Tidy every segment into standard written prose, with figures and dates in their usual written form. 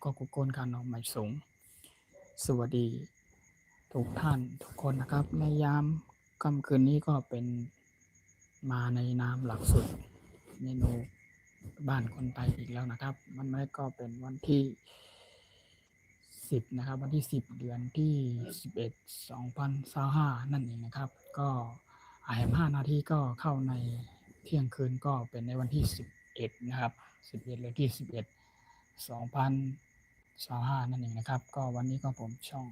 ก็กุกคนการนอนไม่สูงสวัสดีทุกท่านทุกคนนะครับในยามค่ำคืนนี้ก็เป็นมาในนามหลักสูตรเมนูบ้านคนไทยอีกแล้วนะครับมันไม่ก็เป็นวันที่10นะครับวันที่10เดือนที่11 2025นั่นเองนะครับก็5 นาทีก็เข้าในเที่ยงคืนก็เป็นในวันที่11นะครับ11เดือนที่11 2025นั่นเองนะครับก็วันนี้ก็ผมช่อง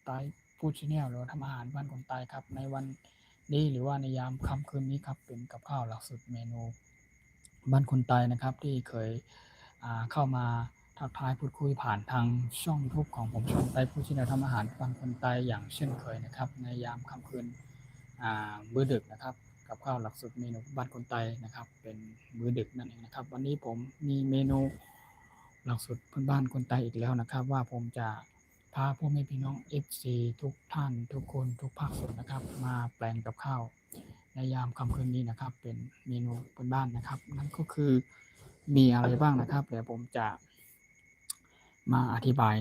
ไต้ฟู้ดชาแนลหรือทำอาหารบ้านคนไทยครับในวันนี้หรือว่าในยามค่ำคืนนี้ครับเป็นกับข้าวหลักสูตรเมนูบ้านคนไทยนะครับที่เคยเข้ามาทักทายพูดคุยผ่านทางช่องทูบของผมช่องไต้ฟู้ดชาแนลทำอาหารบ้านคนไทยอย่างเช่นเคยนะครับในยามค่ำคืนมื้อดึกนะครับกับข้าวหลักสูตรเมนูบ้านคนไทยนะครับเป็นมื้อดึกนั่นเองนะครับวันนี้ผมมีเมนูหลักสูตรพื้นบ้านคนไทยอีกแล้วนะครับว่าผมจะพาพ่อแม่พี่น้อง FC ทุกท่านทุกคนทุกภาคส่วนนะครับมาแปลงกับข้าวในยามค่ำคืนนี้นะครับเป็นเมนูพื้นบ้านนะครับนั่นก็คือมีอะไรบ้างนะครับเดี๋ยวผมจะมาอธิบาย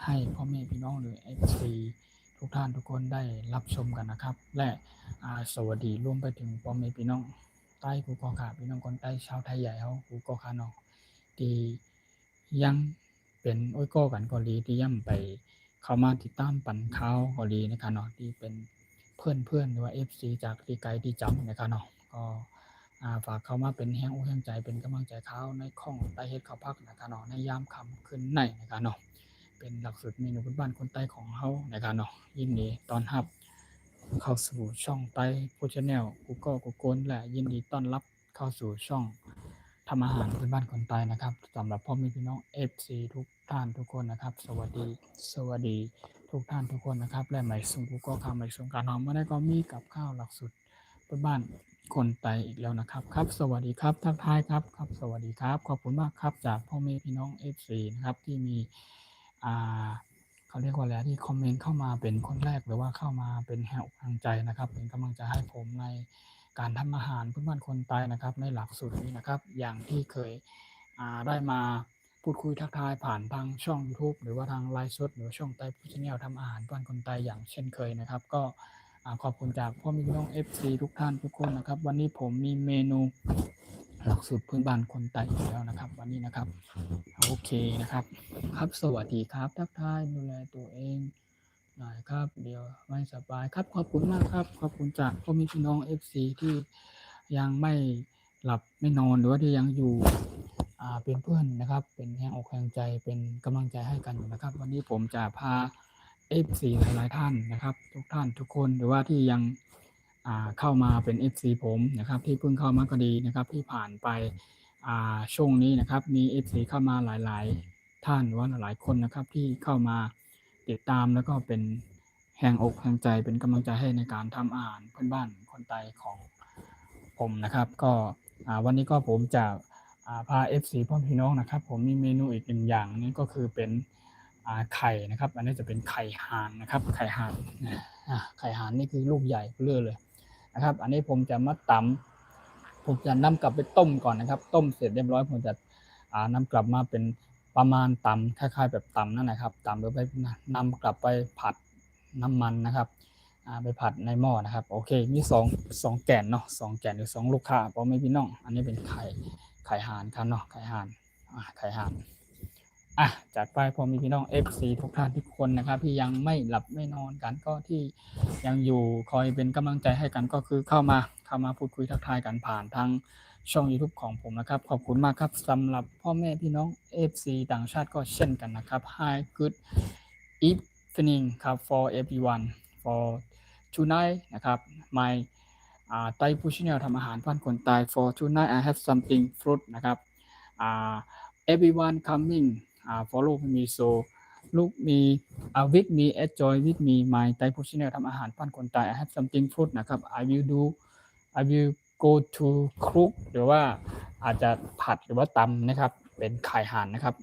ให้พ่อแม่พี่น้องหรือ FC ทุกท่านทุกคนได้รับชมกันนะครับและสวัสดีร่วมไปถึงพ่อแม่พี่น้องใต้กูกอขาพี่น้องคนใต้ชาวไทยใหญ่เขากูกอขาเนาะที่ยังเป็นโอ้ยก็กันเกาหลีที่ย่ำไปเข้ามาติดตามปั่นข่าวเกาหลีนะครับเนาะที่เป็นเพื่อนหรือว่า FC จากที่ไกลที่จำนะครับเนาะก็ฝากเข้ามาเป็นแห้งอกแห้งใจเป็นกำลังใจเขาในข้องใต้เฮ็ดข้าวพักนะครับเนาะในยามค่ำคืนในนะครับเนาะเป็นหลักสูตรเมนูพื้นบ้านคนใต้ของเขานะครับเนาะยินดีต้อนรับเข้าสู่ช่องไต้ฟู้ดชาแนลกูก็กูโกนและยินดีต้อนรับเข้าสู่ช่องทำอาหารพื้นบ้านคนใต้นะครับสำหรับพ่อแม่พี่น้อง FC ทุกท่านทุกคนนะครับสวัสดีทุกท่านทุกคนนะครับและหมายสูงกูก็คำหมายสูงการหอมมาได้ก็มีกับข้าวหลักสูตรพื้นบ้านคนไทยอีกแล้วนะครับครับสวัสดีครับทักทายครับครับสวัสดีครับขอบคุณมากครับจากพ่อแม่พี่น้อง FC นะครับที่มีอ่าเขาเรียกว่าอะไรที่คอมเมนต์เข้ามาเป็นคนแรกหรือว่าเข้ามาเป็นแห่กำลังใจนะครับเป็นกำลังใจให้ผมในการทำอาหารพื้นบ้านคนไทยนะครับในหลักสูตรนี้นะครับอย่างที่เคยได้มาพูดคุยทักทายผ่านทางช่อง YouTube หรือว่าทางไลฟ์สดหรือช่องไต้ฟู้ดชาแนลทำอาหารบ้านคนไทยอย่างเช่นเคยนะครับก็ขอบคุณจากพ่อแม่พี่น้อง FC ทุกท่านทุกคนนะครับวันนี้ผมมีเมนูหลักสูตรพื้นบ้านคนไทยอีกแล้วนะครับวันนี้นะครับโอเคนะครับครับสวัสดีครับทักทายดูแลตัวเองหน่อยครับเดี๋ยวไม่สบายครับขอบคุณมากครับขอบคุณจากพ่อแม่พี่น้อง FC ที่ยังไม่หลับไม่นอนหรือว่าที่ยังอยู่เป็นเพื่อนนะครับเป็นแรงอกแรงใจเป็นกำลังใจให้กันอยู่นะครับวันนี้ผมจะพา FC หลายๆท่านนะครับทุกท่านทุกคนหรือว่าที่ยังเข้ามาเป็น FC ผมนะครับที่เพิ่งเข้ามาก็ดีนะครับที่ผ่านไปช่วงนี้นะครับมี FC เข้ามาหลายๆท่านหรือว่าหลายๆคนนะครับที่เข้ามาติดตามแล้วก็เป็นแรงอกแรงใจเป็นกำลังใจให้ในการทำอาหารพื้นบ้านคนไทยของผมนะครับก็วันนี้ก็ผมจะพา FC พ่อพี่น้องนะครับผมมีเมนูอีกหนึ่งอย่างนั่นก็คือเป็นไข่นะครับอันนี้จะเป็นไข่ห่านนะครับไข่ห่านไข่ห่านนี่คือลูกใหญ่เรื่อยเลยนะครับอันนี้ผมจะมาตำผมจะนำกลับไปต้มก่อนนะครับต้มเสร็จเรียบร้อยผมจะนำกลับมาเป็นประมาณตำคล้ายๆแบบตำนั่นแหละครับตำหรือไปนำกลับไปผัดน้ำมันนะครับไปผัดในหม้อนะครับโอเคมีสองแก่นเนาะสองแก่นหรือ2ลูกค้าเพราะไม่พี่น้องอันนี้เป็นไข่ห่านครับเนาะไข่ห่านไข่ห่านจัดไปพอมีพี่น้อง FC ทุกท่านทุกคนนะครับที่ยังไม่หลับไม่นอนกันก็ที่ยังอยู่คอยเป็นกำลังใจให้กันก็คือเข้ามาพูดคุยทักทายกันผ่านทางช่อง YouTube ของผมนะครับขอบคุณมากครับสำหรับพ่อแม่พี่น้อง FC ต่างชาติก็เช่นกันนะครับ Hi good evening ครับ for everyone for tonight นะครับ my Thai food channel ทำอาหารบ้านคนไทย for tonight I have something fruit นะครับeveryone coming follow me so look me with me enjoy with me my Thai food channel ทำอาหารบ้านคนไทย I have something food นะครับ I will go to cook หรือว่าอาจจะผัดหรือว่าตำนะครับเป็นไข่ห่านนะครับ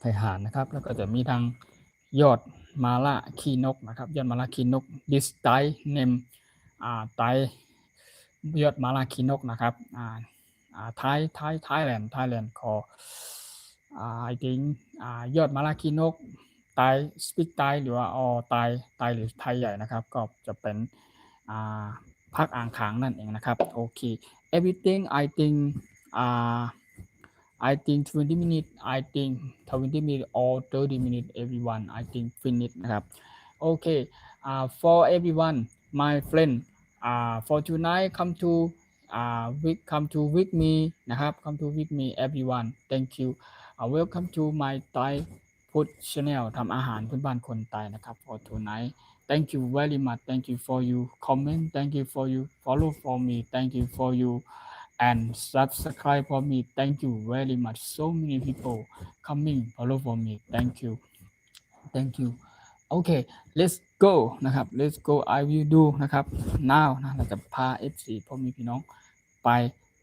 ไข่ห่านนะครับแล้วก็จะมีทางยอดมาล่าขี้นกนะครับยอดมาล่าขี้นก this Thai name Thai ยอดมาล่าขี้นกนะครับThailand ขอ I think ยอดมะระขี้นกไตสปิกไตหรือว่าไตหรือไทยใหญ่นะครับก็จะเป็นอ่าภาคอ่างขางนั่นเองนะครับโอเค everything uh, I think 20 minutes I think 20 minutes or 30 minutes everyone I think finish นะครับโอเคfor everyone my friend for tonight come to with me นะครับ come to with me everyone thank you welcome to my Thai food channel ทำอาหารพื้นบ้านคนไทยนะครับ for tonight thank you very much thank you for you comment thank you for you follow for me thank you for you and subscribe for me thank you very much so many people coming follow for me thank you okay let's go นะครับ let's go I will do นะครับ now นะเราจะพา FC พ่อแม่พี่น้องไป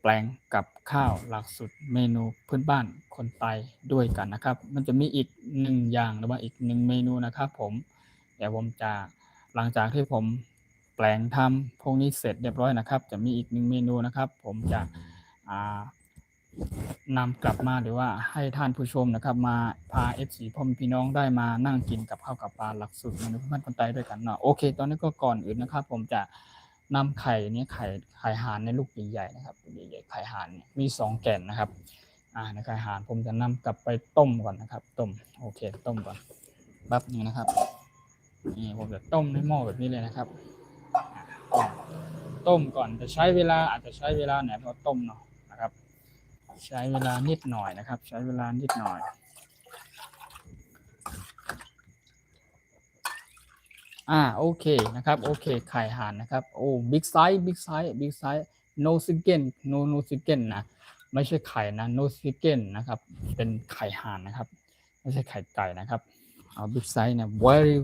แปลงกับข้าวหลักสูตรเมนูพื้นบ้านคนไทยด้วยกันนะครับมันจะมีอีก1อย่างหรือว่าอีก1เมนูนะครับผมเดี๋ยวผมจะหลังจากที่ผมแปลงทำพวกนี้เสร็จเรียบร้อยนะครับจะมีอีก1เมนูนะครับผมจะนำกลับมาหรือว่าให้ท่านผู้ชมนะครับมาพา FC พ่อแม่พี่น้องได้มานั่งกินกับข้าวกับปลาหลักสูตรเมนูพื้นบ้านคนไทยด้วยกันเนาะโอเคตอนนี้ก็ก่อนอื่นนะครับผมจะนำไข่นี้ไข่ห่านในลูกใหญ่ๆนะครับใหญ่ๆไข่ห่านมี2แก่นนะครับในไข่ห่านผมจะนำกลับไปต้มก่อนนะครับต้มโอเคต้มก่อนแป๊บนึงนะครับนี่ผมจะต้มในหม้อแบบนี้เลยนะครับต้มก่อนจะใช้เวลาอาจจะใช้เวลาเนี่ยพอต้มเนาะนะครับใช้เวลานิดหน่อยนะครับใช้เวลานิดหน่อยโอเคนะครับโอเคไข่ห่านนะครับโอ้บิ๊กไซส์no chicken no chicken นะไม่ใช่ไข่นะ no chicken นะครับเป็นไข่ห่านนะครับไม่ใช่ไข่ไก่นะครับเอาบิ๊กไซส์เนี่ย very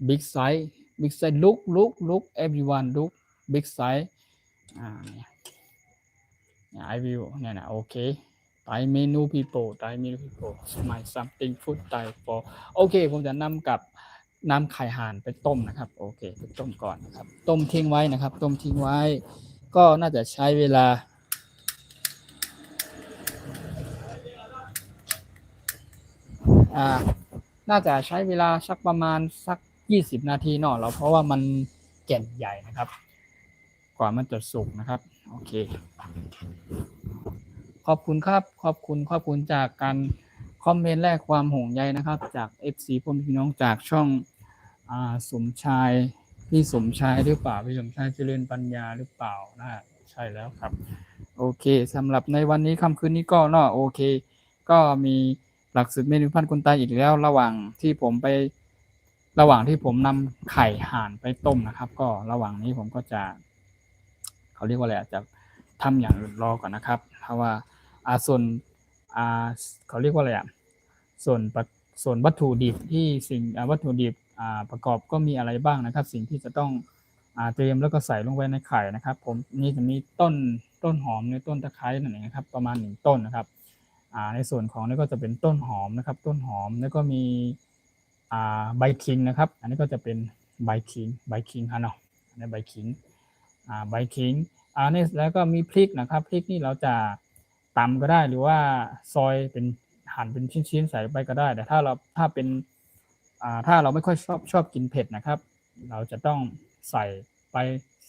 big size look everyone look big size I will เนี่ยนะโอเคThai menu people my something food Thai for โอเคผมจะนำไข่ห่านไปต้มนะครับโอเคไปต้มก่อนนะครับต้มทิ้งไว้นะครับต้มทิ้งไว้ก็น่าจะใช้เวลาน่าจะใช้เวลาสักประมาณสัก20นาทีเนาะเพราะว่ามันแก่นใหญ่นะครับกว่ามันจะสุกนะครับโอเคขอบคุณครับขอบคุณจากการคอมเมนต์แรกความห่วงใยนะครับจาก FC พ่อพี่น้องจากช่องสมชายพี่สมชายหรือเปล่าพี่สมชายเจริญปัญญาหรือเปล่านะใช่แล้วครับโอเคสำหรับในวันนี้ค่ำคืนนี้ก็เนาะโอเคก็มีหลักสูตรเมนูพันคนไทยอีกแล้วระหว่างที่ผมนำไข่ห่านไปต้มนะครับก็ระหว่างนี้ผมก็จะเขาเรียกว่าอะไรจะทำอย่างอื่นรอก่อนนะครับเพราะว่าส่วนเขาเรียกว่าอะไรส่วนวัตถุดิบที่วัตถุดิบประกอบก็มีอะไรบ้างนะครับสิ่งที่จะต้องเตรียมแล้วก็ใส่ลงไปในไข่นะครับผมนี่จะมีต้นหอมในต้นตะไคร้นั่นเองครับประมาณ1ต้นนะครับในส่วนของนี่ก็จะเป็นต้นหอมนะครับต้นหอมแล้วก็มีใบขิงนะครับอันนี้ก็จะเป็นใบขิงฮะเนาะอันนี้ใบขิงนี่แล้วก็มีพริกนะครับพริกนี่เราจะตำก็ได้หรือว่าซอยเป็นหั่นเป็นชิ้นๆใส่ไปก็ได้แต่ถ้าเราไม่ค่อยชอบกินเผ็ดนะครับเราจะต้องใส่ไป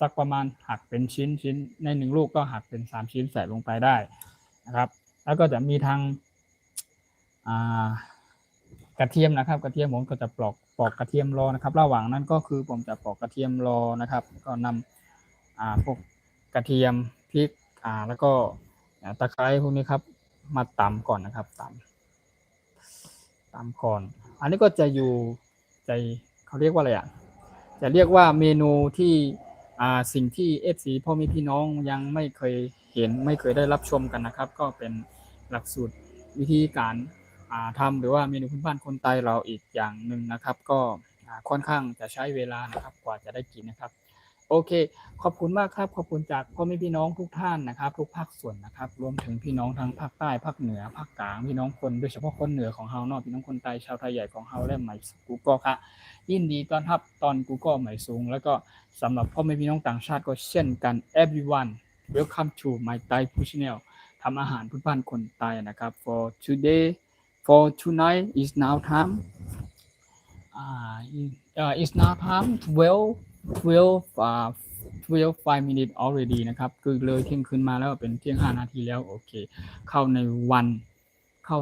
สักประมาณหักเป็นชิ้นใน1ลูกก็หักเป็น3ชิ้นใส่ลงไปได้นะครับแล้วก็จะมีทางกระเทียมนะครับกระเทียมผมก็จะปอกกระเทียมรอนะครับระหว่างนั้นก็คือผมจะปอกกระเทียมรอนะครับก็นำพวกกระเทียมพริกแล้วก็ตะไคร้พวกนี้ครับมาตำก่อนนะครับตำก่อนอันนี้ก็จะอยู่เขาเรียกว่าอะไรจะเรียกว่าเมนูที่สิ่งที่ FC พ่อแม่พี่น้องยังไม่เคยเห็นไม่เคยได้รับชมกันนะครับก็เป็นหลักสูตรวิธีการทำหรือว่าเมนูพื้นบ้านคนไทยเราอีกอย่างหนึ่งนะครับก็ค่อนข้างจะใช้เวลานะครับกว่าจะได้กินนะครับโอเคขอบคุณมากครับขอบคุณจากพ่อแม่พี่น้องทุกท่านนะครับทุกภาคส่วนนะครับรวมถึงพี่น้องทางภาคใต้ภาคเหนือภาคกลางพี่น้องคนโดยเฉพาะคนเหนือของเฮาเนาะพี่น้องคนไทยชาวไทยใหญ่ของเฮาและใหม่กูก็ค่ะยินดีต้อนรับตอนกูก็ใหม่สูงแล้วก็สำหรับพ่อแม่พี่น้องต่างชาติก็เช่นกัน everyone welcome to my Thai food channel ท ทำอาหารพื้นบ้านคนไทยนะครับ for tonight is now time it's now time 5 minutes already นะครับคือเลยเที่ยงคืนมาแล้วเป็นเที่ยง5 นาทีแล้วโอเคเข้าในวัน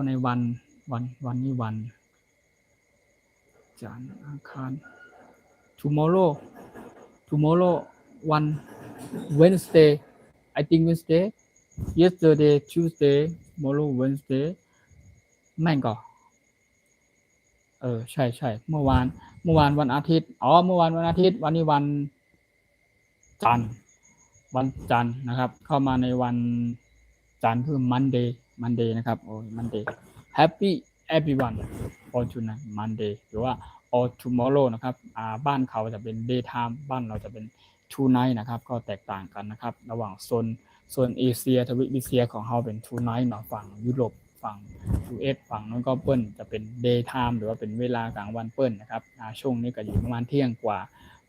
นี้วันจันทร์อังคาร tomorrow one Wednesday I think Wednesday yesterday Tuesday tomorrow Wednesday แม่งก่อใช่เมื่อวานวันอาทิตย์เมื่อวานวันอาทิตย์วันนี้วันจันทร์นะครับเข้ามาในวันจันทร์คือ Monday นะครับMonday Happy everyone for tonight Monday หรือว่า or tomorrow นะครับบ้านเขาจะเป็น daytime บ้านเราจะเป็น tonight นะครับก็แตกต่างกันนะครับระหว่างโซนเอเชียทวีปเอเชียของเขาเป็น tonight เนาะฝั่งยุโรปฝั่ง US ฝั่งนั้นก็เปิ้ลจะเป็น daytime หรือว่าเป็นเวลากลางวันเปิ้ลนะครับช่วงนี้ก็อยู่ประมาณเที่ยงกว่า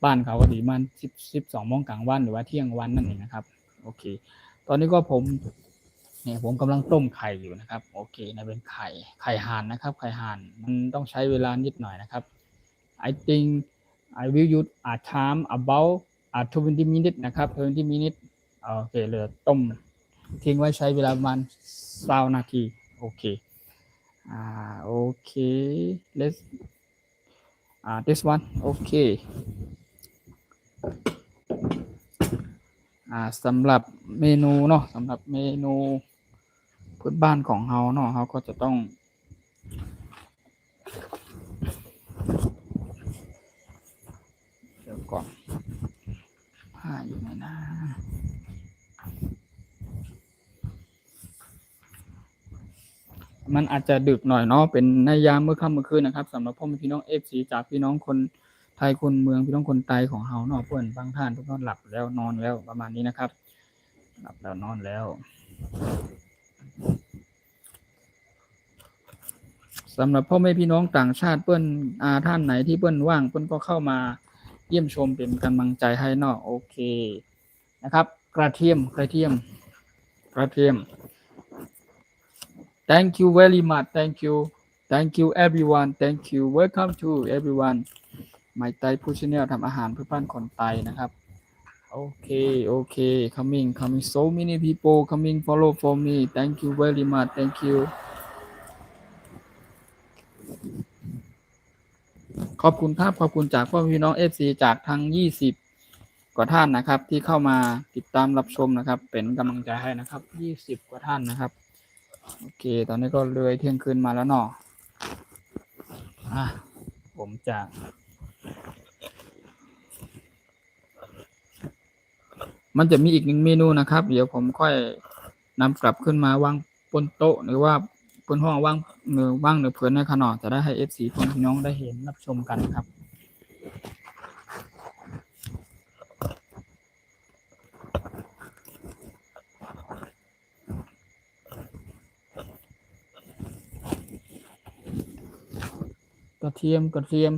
บ้านเขาก็ดีมัน12 โมงกลางวันหรือว่าเที่ยงวันนั่นเองนะครับโอเคตอนนี้ก็ผมกำลังต้มไข่อยู่นะครับโอเคนะเป็นไข่ห่านนะครับไข่ห่านมันต้องใช้เวลานิดหน่อยนะครับ I think I will use a time about 20 minutes นะครับ20 minutes โอเคเลยต้มทิ้งไว้ใช้เวลาประมาณ20 นาทีโอเคโอเค let's this one โอเคสำหรับเมนูเนาะสำหรับเมนูพื้นบ้านของเราเนาะเขาก็จะต้องเดี๋ยวก่อนผ้าอยู่ไหนนะมันอาจจะดึกหน่อยเนาะเป็นในยามมื้อค่ำมื้อคืนนะครับสำหรับพ่อแม่พี่น้อง FC จากพี่น้องคนไทยคนเมืองพี่น้องคนไทยของเฮาเนาะเพิ่นบางท่านเพิ่นก็หลับแล้วนอนแล้วประมาณนี้นะครับหลับแล้วนอนแล้วสำหรับพ่อแม่พี่น้องต่างชาติเปิ้นท่านไหนที่เปิ้นว่างเปิ้นก็เข้ามาเยี่ยมชมเป็นกำลังใจให้เนาะโอเคนะครับกระเทียมThank you very much. Thank you everyone. Thank you. Welcome to everyone. My Thai Food Channel ทำอาหารเพื่อบ้านคนไทยนะครับโอเค coming so many people coming follow for me. Thank you very much. Thank you. ขอบคุณครับขอบคุณจากพ่อพี่น้อง FC จากทั้ง20 กว่าท่านนะครับที่เข้ามาติดตามรับชมนะครับเป็นกำลังใจให้นะครับ20 กว่าท่านนะครับโอเคตอนนี้ก็เลยเที่ยงคืนมาแล้วเนาะผมจะมันจะมีอีก1 เมนูนะครับเดี๋ยวผมค่อยนำกลับขึ้นมาวางบนโต๊ะหรือว่าบนห้องว่างเหนือเพื่อนในขนมจะได้ให้ FC พี่น้องได้เห็นรับชมกันครับกระเทียม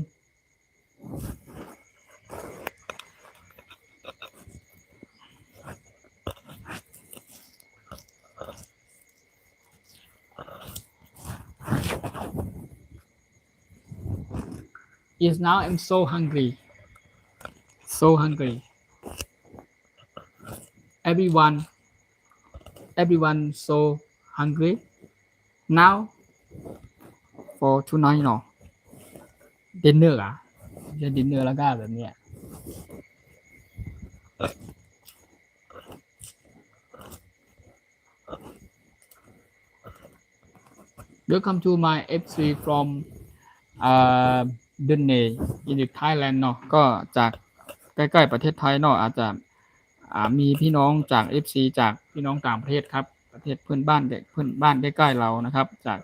Yes, now I'm so hungry. Everyone so hungry now for tonight เนาะ dinner จะ dinner แล้วก็แบบเนี้ยWelcome to my FC from Dunne in Thailand เนาะก็จากใกล้ๆประเทศไทยเนาะอาจจะมีพี่น้องจาก FC จากพี่น้องต่างประเทศครับประเทศเพื่อนบ้านใกล้ๆเรานะครับจาก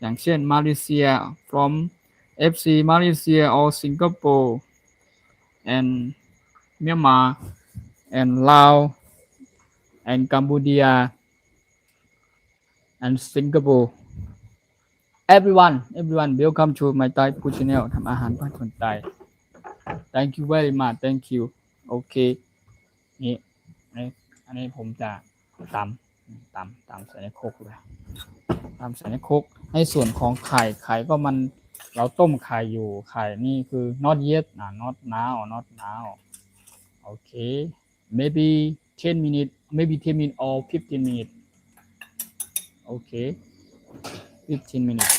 อย่างเช่นมาเลเซีย from FC Malaysia or Singapore and Myanmar and Laos and Cambodia and Singapore everyone welcome to my Thai Food Channel ทำอาหารบ้านคนไทย Thank you very much Thank you โอเคนี่อันนี้ผมจะตำ ตำใส่ในครกเลยตำใส่ในครกในส่วนของไข่ก็มันเราต้มไข่อยู่ไข่นี่คือ not yet not now okay maybe 10 minutes maybe 10 minutes or 15 minutes okay 15 minutes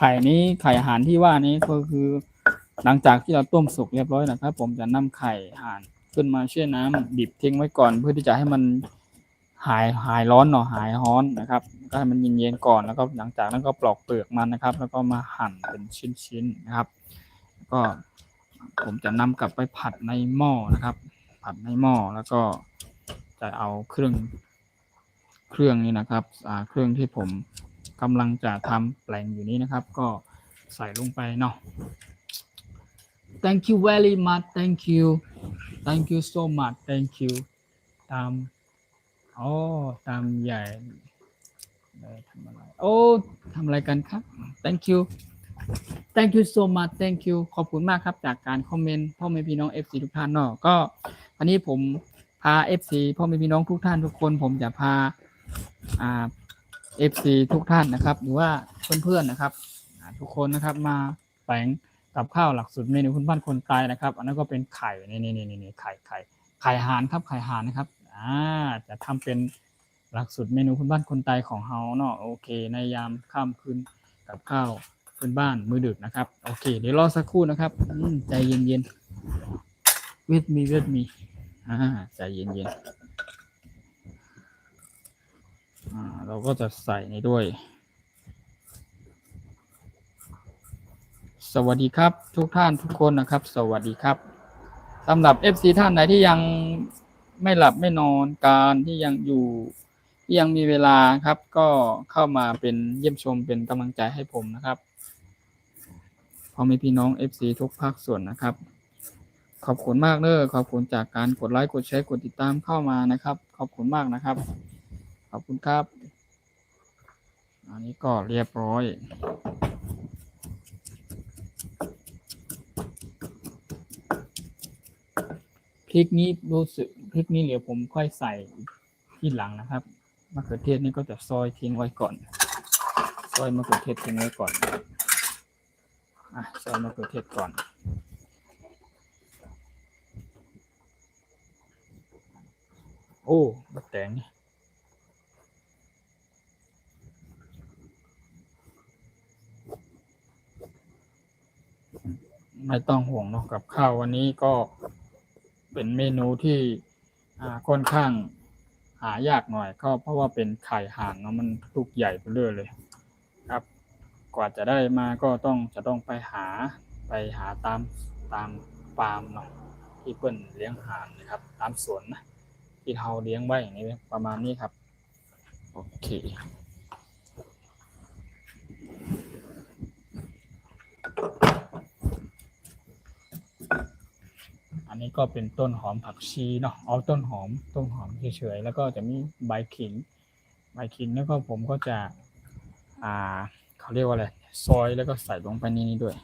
ไข่นี้ไข่ห่านที่ว่านี้ก็คือหลังจากที่เราต้มสุกเรียบร้อยนะครับผมจะนำไข่ห่านขึ้นมาแช่น้ำดิบทิ้งไว้ก่อนเพื่อที่จะให้มันหายร้อนเนาะหายร้อนนะครับก็ให้มันเย็นๆก่อนแล้วก็หลังจากนั้นก็ปลอกเปลือกมันนะครับแล้วก็มาหั่นเป็นชิ้นๆนะครับก็ผมจะนำกลับไปผัดในหม้อนะครับผัดในหม้อแล้วก็จะเอาเครื่องนี้นะครับเครื่องที่ผมกำลังจะทำแปลงอยู่นี้นะครับก็ใส่ลงไปเนาะ thank you very much thank you so much thank you ตามตามใหญ่ทำอะไรทำอะไรกันครับ thank you so much thank you ขอบคุณมากครับจากการคอมเมนต์พ่อแม่พี่น้อง FC ทุกท่านเนาะก็อันนี้ผมพา FC พ่อแม่พี่น้องทุกท่านทุกคนผมจะพาFC ทุกท่านนะครับหรือว่าเพื่อนๆนะครับทุกคนนะครับมาแปลงกับข้าวหลักสูตรเมนูคุณบ้านคนตายนะครับอันนั้นก็เป็นไข่นี่ไข่ห่านครับไข่ห่านนะครับจะทำเป็นหลักสูตรเมนูคุณบ้านคนตายของเฮาเนาะโอเคในยามค่ำคืนกับข้าวพื้นบ้านมื้อดึกนะครับโอเคเดี๋ยวรอสักครู่นะครับใจเย็นๆ with me ใจเย็นๆเราก็จะใส่ในด้วยสวัสดีครับทุกท่านทุกคนนะครับสวัสดีครับสำหรับ FC ท่านไหนที่ยังไม่หลับไม่นอนการที่ยังอยู่ที่ยังมีเวลาครับก็เข้ามาเป็นเยี่ยมชมเป็นกำลังใจให้ผมนะครับพอมีพี่น้อง FC ทุกภาคส่วนนะครับขอบคุณมากขอบคุณจากการกดไลค์กดแชร์กดติดตามเข้ามานะครับขอบคุณมากนะครับขอบคุณครับอันนี้ก็เรียบร้อยพริกนี้รู้สึกพริกนี้เดี๋ยวผมค่อยใส่ที่หลังนะครับมะเขือเทศนี่ก็จะซอยทิ้งไว้ก่อนซอยมะเขือเทศทิ้งไว้ก่อนซอยมะเขือเทศก่อนบักแตงไม่ต้องห่วงเนาะกับข้าววันนี้ก็เป็นเมนูที่ค่อนข้างหายากหน่อยก็เพราะว่าเป็นไข่ห่านเนาะมันลูกใหญ่ไปเรื่อยเลยครับกว่าจะได้มาก็จะต้องไปหาตามฟาร์มเนาะที่เปิ้นเลี้ยงห่านนะครับตามสวนนะที่เขาเลี้ยงไว้อย่างนี้ประมาณนี้ครับโอเคอันนี้ก็เป็นต้นหอมผักชีเนาะต้นหอมเฉยๆแล้วก็จะมีใบขิงแล้วก็ผมก็จะเขาเรียกว่าอะไรซอยแล้วก็ใส่ลงไปนี่ด้วย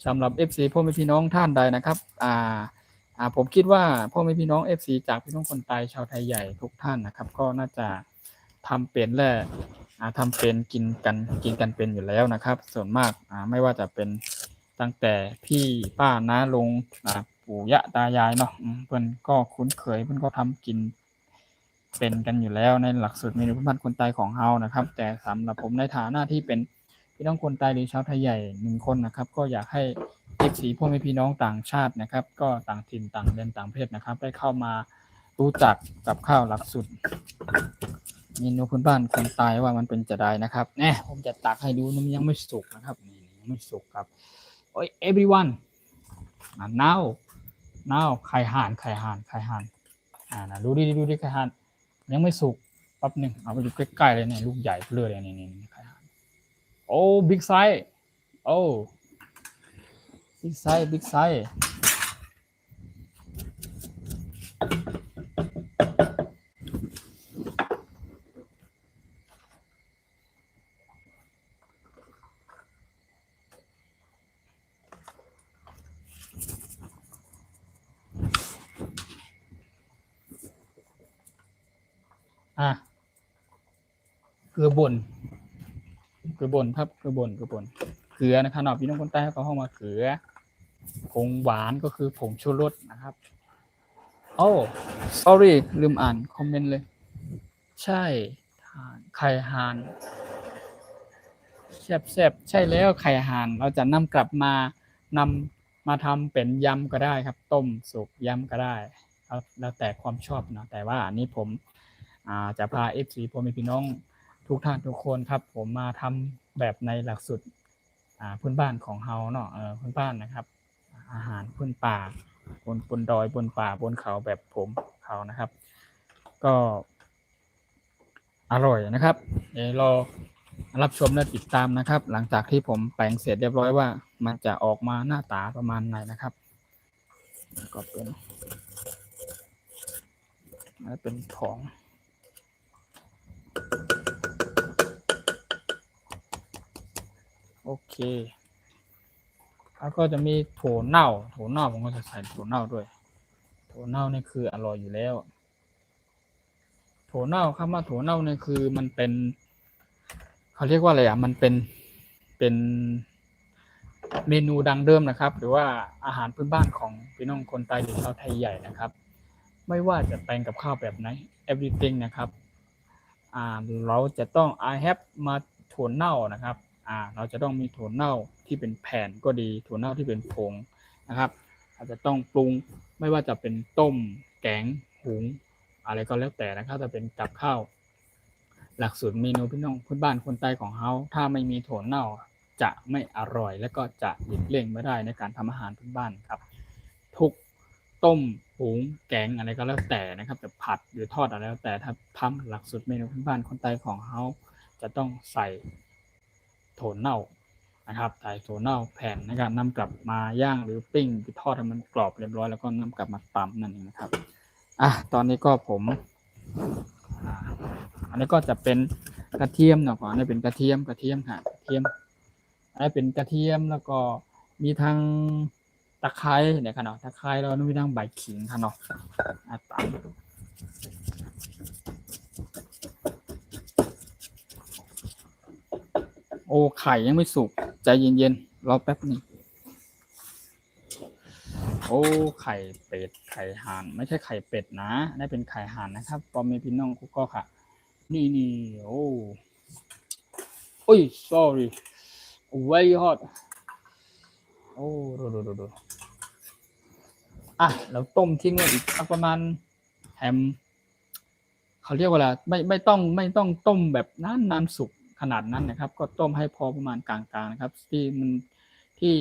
สำหรับ FC พ่อแม่พี่น้องท่านใดนะครับผมคิดว่าพ่อแม่พี่น้อง FC จากพี่น้องคนไทยชาวไทยใหญ่ทุกท่านนะครับก็น่าจะทำเป็นและทำเป็นกินกันเป็นอยู่แล้วนะครับส่วนมากไม่ว่าจะเป็นตั้งแต่พี่ป้าน้าลุงปู่ย่าตายายเนาะเพิ่นก็คุ้นเคยเพิ่นก็ทำกินเป็นกันอยู่แล้วในหลักสูตรเมนูพื้นบ้านคนไทยของเฮานะครับแต่สำหรับผมในฐานะที่เป็นพี่น้องคนไทยหรือชาวไทยใหญ่1คนนะครับก็อยากให้FCพ่อแม่พี่น้องต่างชาตินะครับก็ต่างถิ่นต่างแดนต่างประเทศนะครับได้เข้ามารู้จักกับข้าวหลักสูตรเมนูพื้นบ้านคนไทยว่ามันเป็นจะได้นะครับผมจะตักให้ดูมันยังไม่สุกนะครับนี่ยังไม่สุกครับeveryone now น้าวไข่ห่านนะดูดิไข่ห่านยังไม่สุกแป๊บหนึ่งเอาไปดูใกล้ๆเลยเนี่ยลูกใหญ่เลยนี่ไข่ห่านโอ้บิ๊กไซส์โอ้บิ๊กไซส์เกลือป่นครับเกลือป่นเกลือนะครับพี่น้องคนใต้เขาเข้ามาเกลือผงหวานก็คือผงชูรสนะครับโอ้ sorry ลืมอ่านคอมเมนต์เลยใช่ไข่ห่านแซ่บใช่แล้วไข่ห่านเราจะนำกลับนำมาทำเป็นยำก็ได้ครับต้มสุกยำก็ได้แล้วแต่ความชอบนะแต่ว่าอันนี้ผมจะพา FC พ่อแม่พี่น้องทุกท่านทุกคนครับผมมาทำแบบในหลักสูตรพื้นบ้านของเฮาเนาะพื้นบ้านนะครับอาหารพื้นป่าบนดอยบนป่าบนเขาแบบผมเขานะครับก็อร่อยนะครับเดี๋ยวรอรับชมและติดตามนะครับ หลังจากที่ผมแปลงเสร็จเรียบร้อยว่ามันจะออกมาหน้าตาประมาณไหนนะครับก็เป็นของโอเคแล้วก็จะมีถั่วเน่าผมก็จะใส่ถั่วเน่าด้วยถั่วเน่านี่คืออร่อยอยู่แล้วถั่วเน่าคำว่าถั่วเน่านี่คือมันเป็นเขาเรียกว่าอะไรมันเป็นเมนูดังเดิมนะครับหรือว่าอาหารพื้นบ้านของพี่น้องคนไทยหรือชาวไทยใหญ่นะครับไม่ว่าจะแปลงกับข้าวแบบไหน everything นะครับเราจะต้อง I have มาถั่วเน่านะครับเราจะต้องมีถั่วเน่าที่เป็นแผ่นก็ดีถั่วเน่าที่เป็นผงนะครับอาจจะต้องปรุงไม่ว่าจะเป็นต้มแกงหุงอะไรก็แล้วแต่นะครับจะเป็นกับข้าวหลักสูตรเมนูพี่น้องพื้นบ้านคนใต้ของเขาถ้าไม่มีถั่วเน่าจะไม่อร่อยและก็จะหลีกเลี่ยงไม่ได้ในการทำอาหารพื้นบ้านครับทุกต้มหุงแกงอะไรก็แล้วแต่นะครับจะผัดหรือทอดอะไรแล้วแต่ถ้าทำหลักสูตรเมนูพื้นบ้านคนใต้ของเขาจะต้องใส่ถั่วเน่านะครับใส่ถั่วเน่าแผ่นในการนำกลับมาย่างหรือปิ้งหรือทอดให้มันกรอบเรียบร้อยแล้วก็นำกลับมาตำนั่นเองนะครับตอนนี้ก็ผมอันนี้ก็จะเป็นกระเทียมเนาะก่อนนี่เป็นกระเทียมค่ะกระเทียมอันนี้เป็นกระเทียมแล้วก็มีทั้งตะไคร้เนี่ยค่ะเนาะตะไคร้แล้วมีทั้งใบขิงค่ะเนาะตามโอ้ไข่ยังไม่สุกใจเย็นๆรอแป๊บนึงโอ้ไข่เป็ดไข่ห่านไม่ใช่ไข่เป็ดนะนี่เป็นไข่ห่านนะครับปอมเมพี่น้องกุ๊กก็ค่ะนี่โอ้ย sorry very hot โอ้ดูแล้วต้มทิ้งไว้อีกประมาณแฮมเขาเรียกว่าอะไรไม่ต้องต้มแบบนานสุกขนาดนั้นนะครับก็ต้มให้พอประมาณกลางๆนะครับที่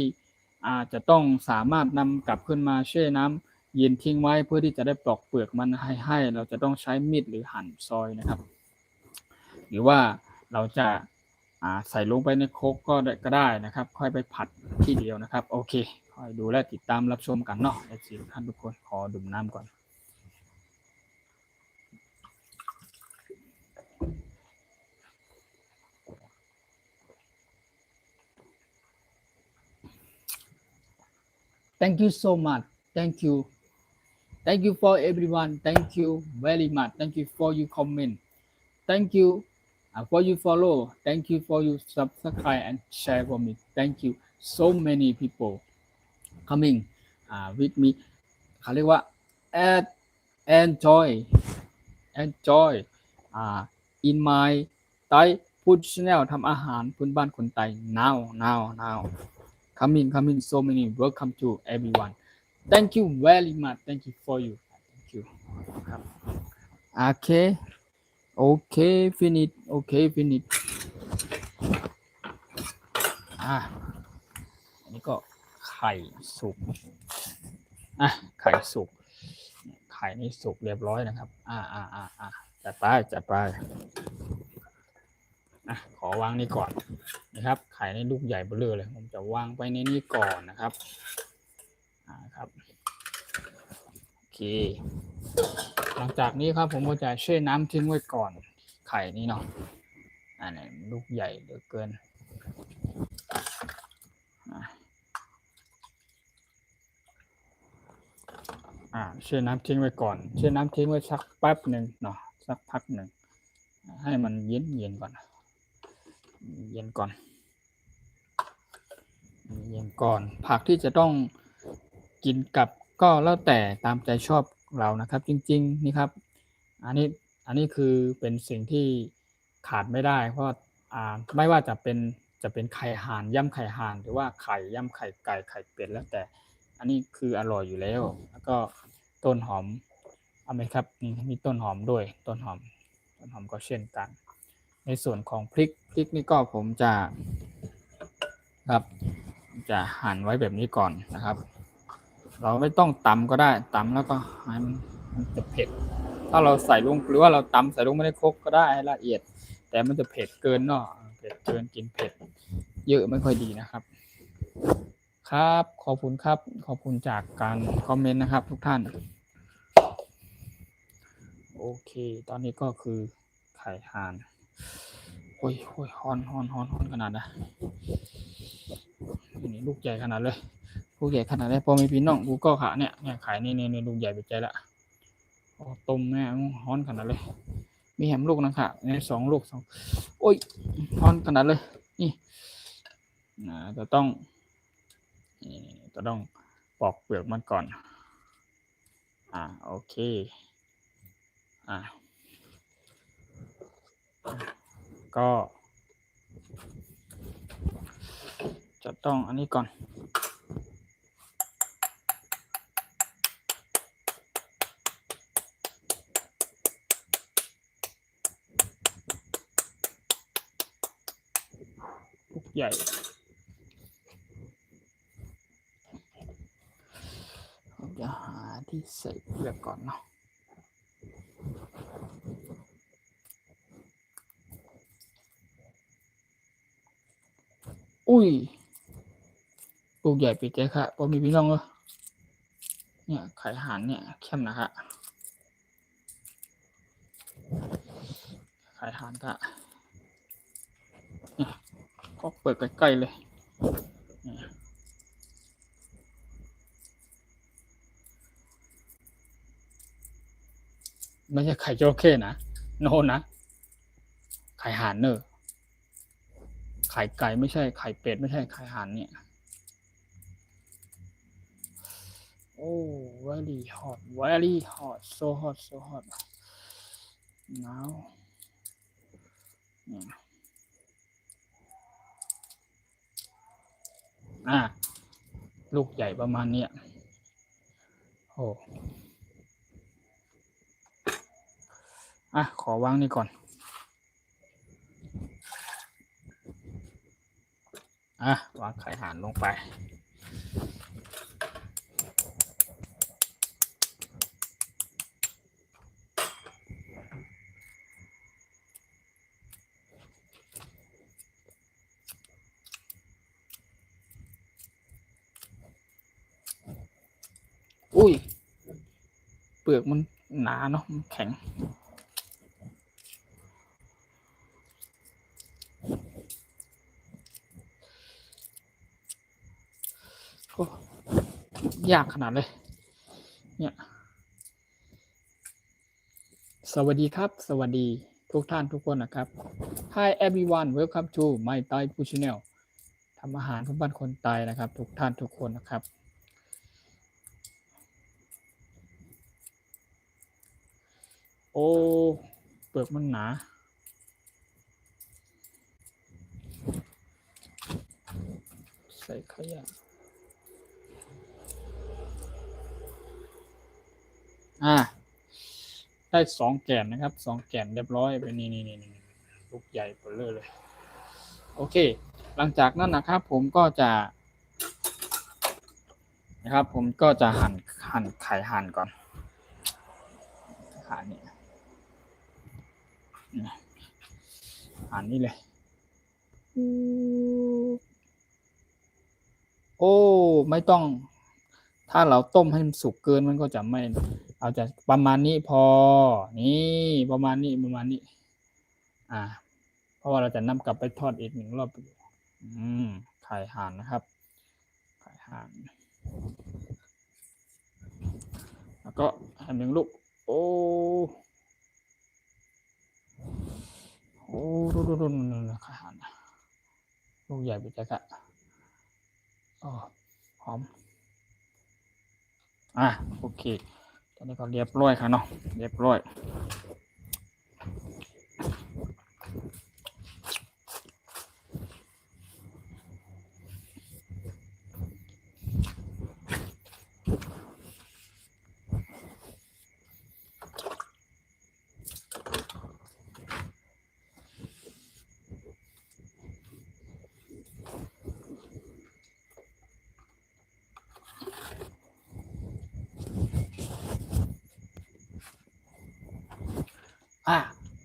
อาจจะต้องสามารถนำกลับขึ้นมาแช่น้ำเย็นทิ้งไว้เพื่อที่จะได้ปลอกเปลือกมันให้เราจะต้องใช้มีดหรือหั่นซอยนะครับหรือว่าเราจะใส่ลงไปในโคกก็ได้นะครับค่อยไปผัดทีเดียวนะครับโอเคคอยดูและติดตามรับชมกันเนาะท่านทุกคนขอดื่มน้ำก่อนThank you so much. Thank you. Thank you for everyone. Thank you very much. Thank you for your comment. Thank you for your follow. Thank you for your subscribe and share for me. Thank you so many people coming with me. เขาเรียกว่า enjoy in my Thai food channel ทำอาหารพื้นบ้านคนไทย now coming so many welcome to everyone thank you very much thank you for you thank you ครับโอเค finish อันนี้ก็ไข่สุก อ่ะไข่สุกไข่นี่สุกเรียบร้อยนะครับจัดไปขอวางนี่ก่อนนะครับไข่ในลูกใหญ่เบ้อเร่อเลยผมจะวางไปในนี้ก่อนนะครับครับโอเคหลังจากนี้ครับผมก็จะแช่น้ำทิ้งไว้ก่อนไข่นี้เนาะนี่ลูกใหญ่เหลือเกินแช่น้ำทิ้งไว้ก่อนแช่น้ำทิ้งไว้สักแป๊บหนึ่งเนาะสักพักหนึ่งให้มันเย็นก่อนผักที่จะต้องกินกับก็แล้วแต่ตามใจชอบเรานะครับจริงๆนี่ครับอันนี้คือเป็นสิ่งที่ขาดไม่ได้เพราะไม่ว่าจะเป็นไข่ห่านย่ำไข่ห่านหรือว่าไข่ย่ำไข่ไก่ไข่เป็ดแล้วแต่อันนี้คืออร่อยอยู่แล้วแล้วก็ต้นหอมเอาไหมครับนี่มีต้นหอมด้วยต้นหอมก็เช่นกันในส่วนของพริกนี่ก็ผมจะหั่นไว้แบบนี้ก่อนนะครับเราไม่ต้องตำก็ได้ตำแล้วก็ให้มันจะเผ็ดถ้าเราใส่ลงหรือว่าเราตำใส่ลงไม่ได้ครกก็ได้ให้ละเอียดแต่มันจะเผ็ดเกินเนาะเผ็ดเกินกินเผ็ดเยอะไม่ค่อยดีนะครับครับขอบคุณครับขอบคุณจากการคอมเมนต์นะครับทุกท่านโอเคตอนนี้ก็คือไข่ห่านโอ้ยฮอนขนาดนะนี่ลูกใหญ่ขนาดเลยลูกใหญ่ขนาดนี้พอมีพี่น้องกูก็ขาเนี่ยไข่นี่ลูกใหญ่ไปใจละต้มแม่ฮ้อนขนาดเลยมีแฮมลูกนะครับนี่2 ลูกโอ้ยฮ้อนขนาดเลยนี่จะต้องปอกเปลือกมันก่อนโอเคก็จะต้องอันนี้ก่อนลูกใหญ่ผมจะหาที่ใส่เปลือกก่อนเนาะอุ้ยลูกใหญ่ไปใจค่ะพอมีพี่น้องเลยเนี่ยไข่ห่านเนี่ยเข้มนะครับไข่ห่านก็เนี่ยก็เปิดใกล้ๆเลยไม่ใช่ไข่จระเข้นะโน่นนะไข่ห่านเนอะไข่ไก่ไม่ใช่ไข่เป็ดไม่ใช่ไข่ห่านเนี่ยโอ้ very hot so hot now ลูกใหญ่ประมาณนี้โอ้ขอวางนี่ก่อนวางไข่ห่านลงไปอุ้ยเปลือกมันหนาเนาะมันแข็งก็ยากขนาดเลยเนี่ยสวัสดีครับสวัสดีทุกท่านทุกคนนะครับ Hi everyone welcome to my Thai food channel ทำอาหารเพื่อบ้านคนไทยนะครับทุกท่านทุกคนนะครับโอ้เปลือกมันหนาใส่ขยะได้2 แก่นนะครับ2 แก่นเรียบร้อยเป็นนี่ลูกใหญ่เบ้อเร่อเลยโอเคหลังจากนั้นนะครับผมก็จะ นะครับผมก็จะหั่นไข่ห่านก่อนหั่นนี่หั่นนี่เลยโอ้ไม่ต้องถ้าเราต้มให้มันสุกเกินมันก็จะไม่เอาจะประมาณนี้พอนี่ประมาณนี้เพราะว่าเราจะนำกลับไปทอดอีก1 รอบไข่ห่านนะครับไข่ห่านแล้วก็หั่น1 ลูกโอ้ดูไข่ห่านลูกใหญ่ไปจ้ะหอมโอเคตอนนี้ก็เรียบร้อยค่ะเนาะเรียบร้อย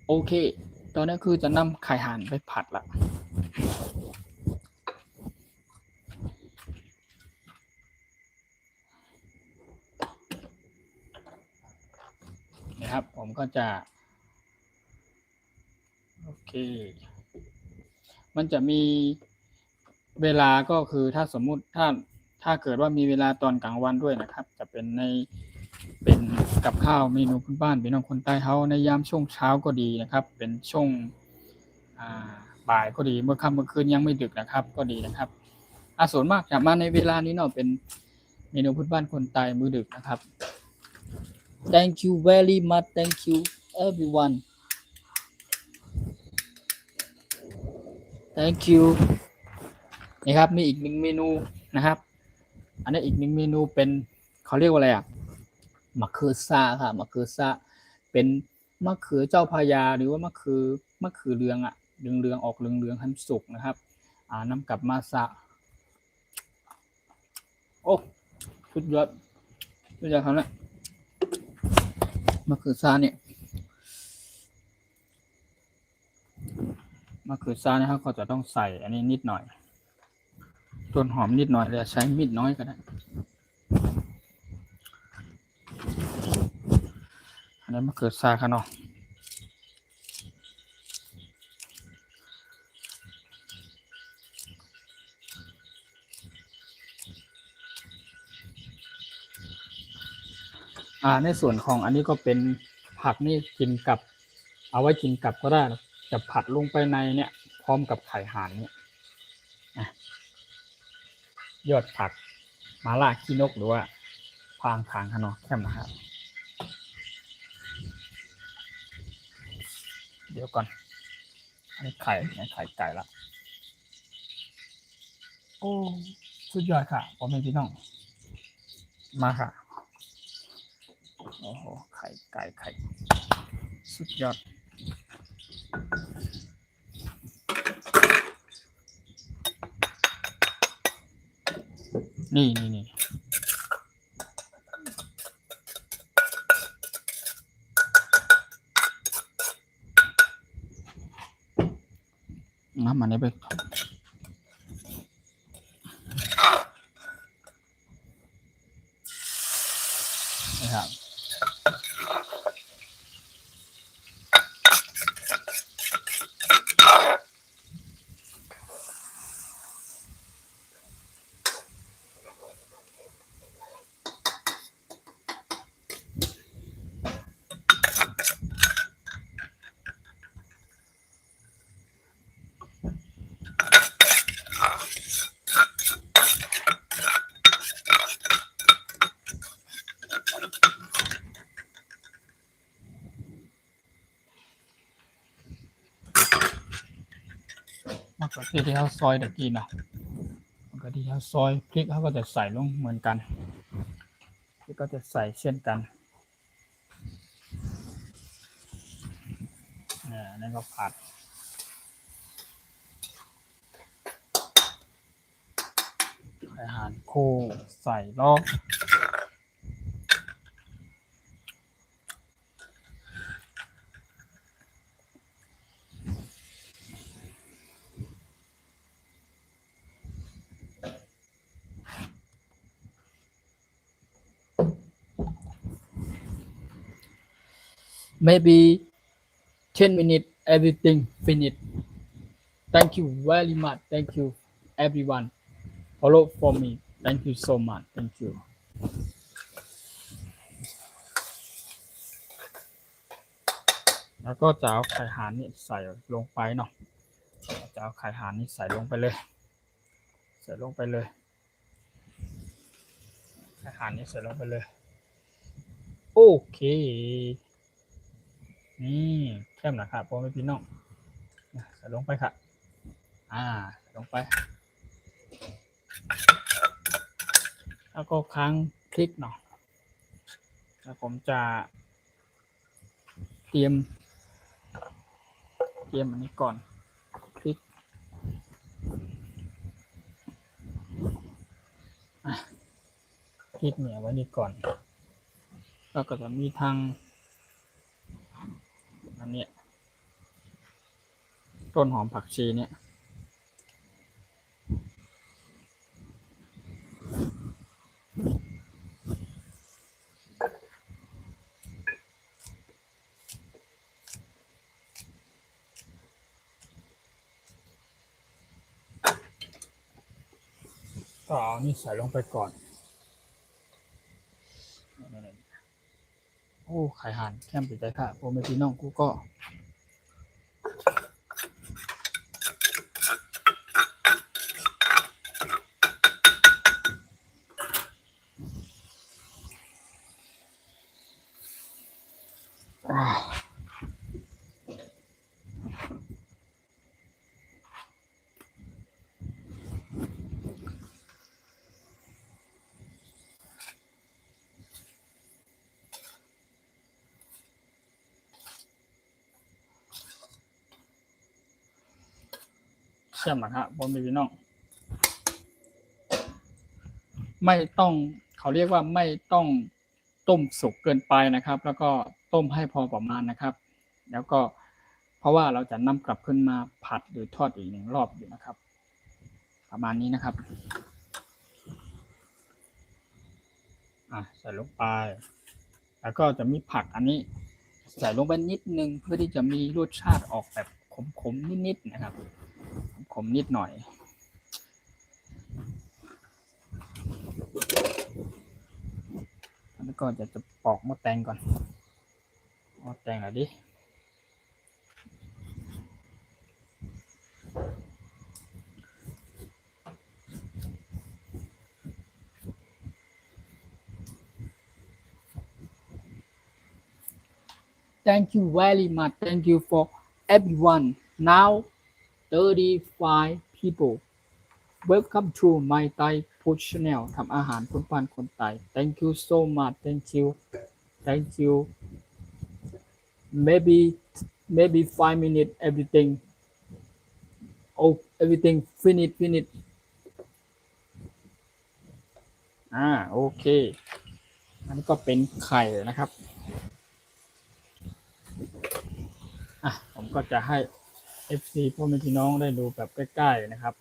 โอเคตอนนี้คือจะนำไข่ห่านไปผัดละนะครับผมก็จะโอเคมันจะมีเวลาก็คือถ้าสมมุติถ้าเกิดว่ามีเวลาตอนกลางวันด้วยนะครับจะเป็นกับข้าวเมนูพื้นบ้านพี่น้องคนใต้เขาในยามช่วงเช้าก็ดีนะครับเป็นช่วงบ่ายก็ดีเมื่อค่ำเมื่อคืนยังไม่ดึกนะครับก็ดีนะครับส่วนมากจะมาในเวลานี้เนาะเป็นเมนูพื้นบ้านคนใต้มื้อดึกนะครับ Thank you very much thank you everyone thank you นี่ครับมีอีก1 เมนูนะครับอันนี้อีก1 เมนูเป็นเขาเรียกว่าอะไรมะเขือซาค่ะมะเขือซาเป็นมะเขือเจ้าพระยาหรือว่ามะเขือเหลืองเหลืองออกเหลืองให้สุกนะครับนำกลับมาซะโอ้สุดยอดครับเนี่ยมะเขือซาเนี่ยมะเขือซาเนี่ยเขาก็จะต้องใส่อันนี้นิดหน่อยต้นหอมนิดหน่อยแต่ใช้มีดน้อยก็ได้อันนี้มะเขือซาค่ะเนาะในส่วนของอันนี้ก็เป็นผักนี่กินกับเอาไว้กินกับก็ได้จะผัดลงไปในเนี่ยพร้อมกับไข่ห่านเนี่ยยอดผักมาล่าขี้นกหรือว่าพางทางค่ะเนาะแค่นะครับเดี๋ยวก่อนให้ไข่ไก่ละโอ้สุดยอดค่ะผมเป็นพี่น้องมาค่ะโอ้โหไข่สุดยอดนี่น้ำมันนี้ไปนะครับมะเขือเทศที่เขาซอยตะกี้นะมะเขือเทศที่เขาซอยพริกเขาก็จะใส่ลงเหมือนกันพริกก็จะใส่เช่นกันนั่นก็ผัด อาหารโคใส่ล้อmaybe 10 minutes everything finish thank you very much thank you everyone follow for me thank you so much thank you แล้วก็จะเอาไข่ห่านนี่ใส่ลงไปเนาะจะเอาไข่ห่านนี่ใส่ลงไปเลยใส่ลงไปเลยไข่ห่านนี่ใส่ลงไปเลยโอเคนี่เข้มนะครับพ่อแม่พี่น้องใส่ลงไปค่ะลงไปแล้วก็ค้างคลิกเนาะแล้วผมจะเตรียมอันนี้ก่อนคลิกเนี่ยไว้นี่ก่อนแล้วก็จะมีทางอันนี้ต้นหอมผักชีเนี่ยก็เอานี่ใส่ลงไปก่อนโอ้ไข่ห่านแค่มปิดใจค่ะโอเมพี่น้องกูก็เชื่อมนะครับโอเมพี่น้องไม่ต้องเขาเรียกว่าไม่ต้องต้มสุกเกินไปนะครับ แล้วก็ต้มให้พอประมาณนะครับ แล้วก็เพราะว่าเราจะนำกลับขึ้นมาผัดหรือทอดอีก1 รอบอยู่นะครับ ประมาณนี้นะครับใส่ลงไปแล้วก็จะมีผักอันนี้ใส่ลงไปนิดนึงเพื่อที่จะมีรสชาติออกแบบขมๆนิดๆนะครับขมนิดหน่อยแล้วก็จะปอกมะแตงก่อนมะแตงหน่อยดิThank you very much. Thank you for everyone. Now 35 people. Welcome to my Thai food channel ทำอาหารคนบ้านคนไทย Thank you so much. Thank you. Thank you. Maybe 5 minutes everything. Oh, everything finish. โอเคอันนี้ก็เป็นไข่นะครับผมก็จะให้ FC พ่อแม่พี่น้องได้ดูแบบใกล้ๆนะครับ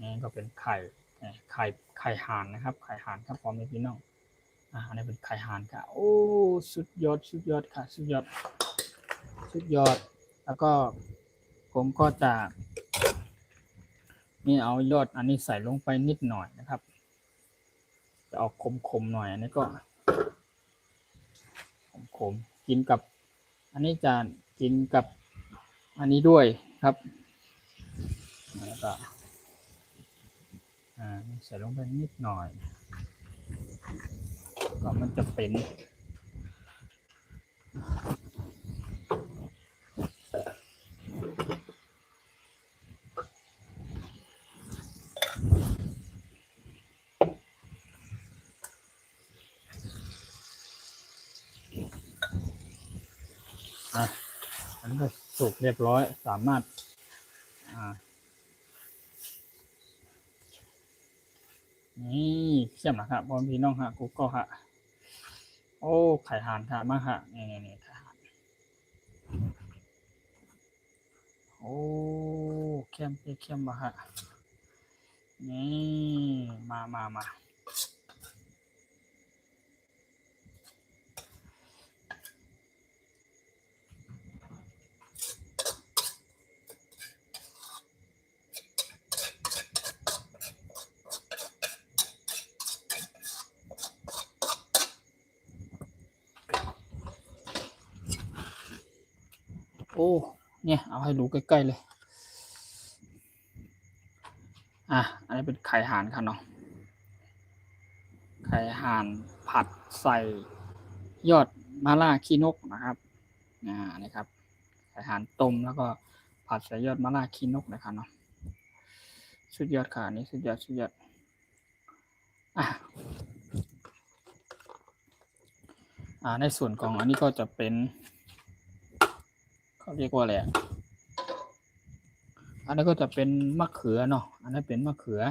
นี่ก็เป็นไข่ห่านนะครับไข่ห่านครับพ่อแม่พี่น้องอันนี้เป็นไข่ห่านค่ะโอ้สุดยอดค่ะสุดยอดแล้วก็ผมก็จะนี่เอายอดอันนี้ใส่ลงไปนิดหน่อยนะครับจะออกขมๆหน่อยอันนี้ก็ขมกินกับอันนี้จะกินกับอันนี้ด้วยครับแล้วก็ใส่ลงไปนิดหน่อยก็มันจะเป็นอันนี้ก็สุกเรียบร้อยสามารถ นี่เชื่อมนะครับพ่อพี่น้องฮะกูก็ฮะโอ้ไข่ห่านค่ะมาฮะนี่ไข่ห่านโอ้เข้มมาฮะนี่มาโอ้เนี่ยเอาให้ดูใกล้ๆเลยอันนี้เป็นไข่ห่านค่ะเนาะไข่ห่านผัดใส่ยอดมะระขี้นกนะครับนะครับไข่ห่านต้มแล้วก็ผัดใส่ยอดมะระขี้นกนะครับเนาะสุดยอดค่ะนี่สุดยอดในส่วนของอันนี้ก็จะเป็นเขาเรียกว่าอะไรอันนี้ก็จะเป็นมะเขือเนาะอันนี้เป็นมะเขือ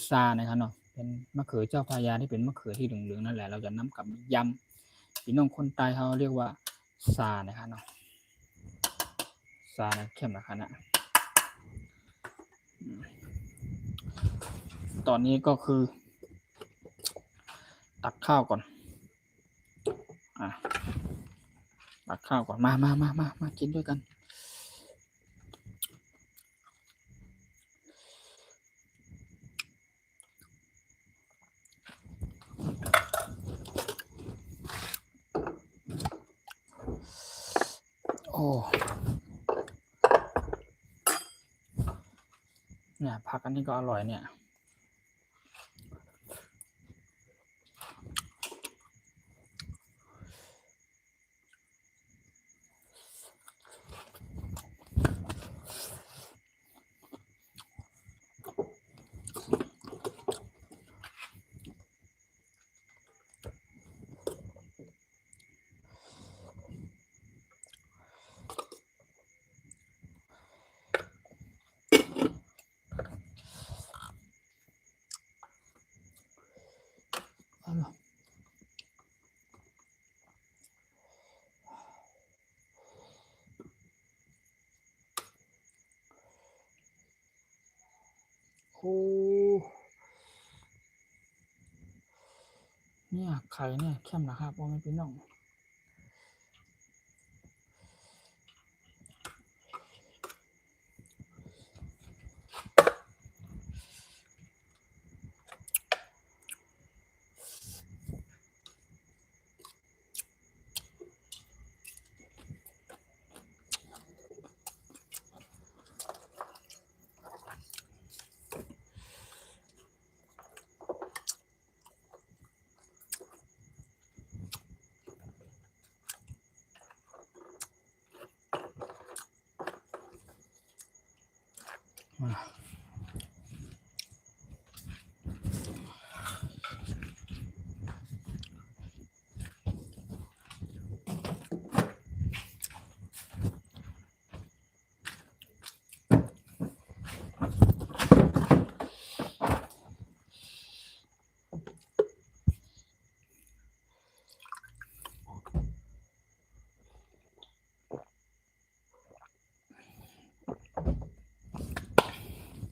ซานะครับเนาะเป็นมะเขือเจ้าพระยาที่เป็นมะเขือที่เหลืองๆนั่นแหละเราจะนำกับยำพี่น้องคนใต้เขาเรียกว่าซานะครับเนาะซานะเข้มนะครับนะตอนนี้ก็คือตักข้าวก่อนตักข้าวก่อนมากินด้วยกันโอ้เนี่ยผักอันนี้ก็อร่อยเนี่ยโอ้เนี่ยไข่เนี่ยเข้มนะครับพ่อแม่พี่น้อง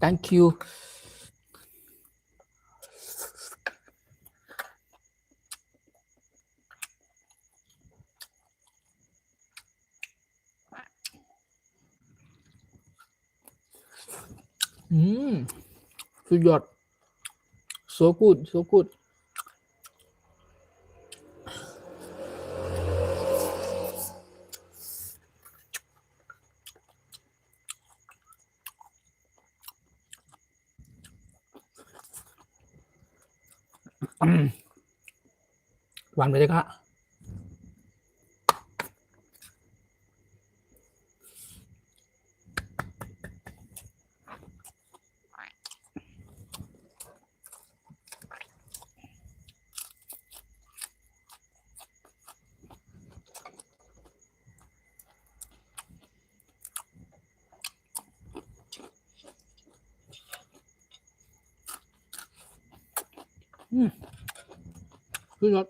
thank you สุดยอด so good หวานไปเลยครับ คือรส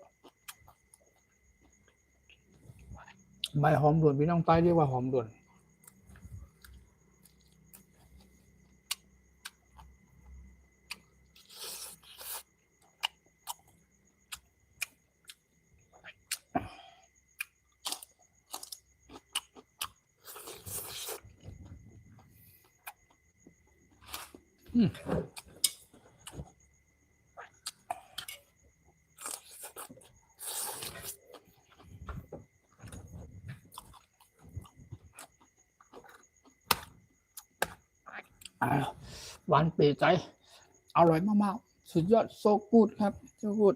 ใบหอมด่วนพี่น้องใต้เรียกว่าหอมด่วนหวานเปรี้ยวใจอร่อยมากๆสุดยอดโซกูดครับโซกูด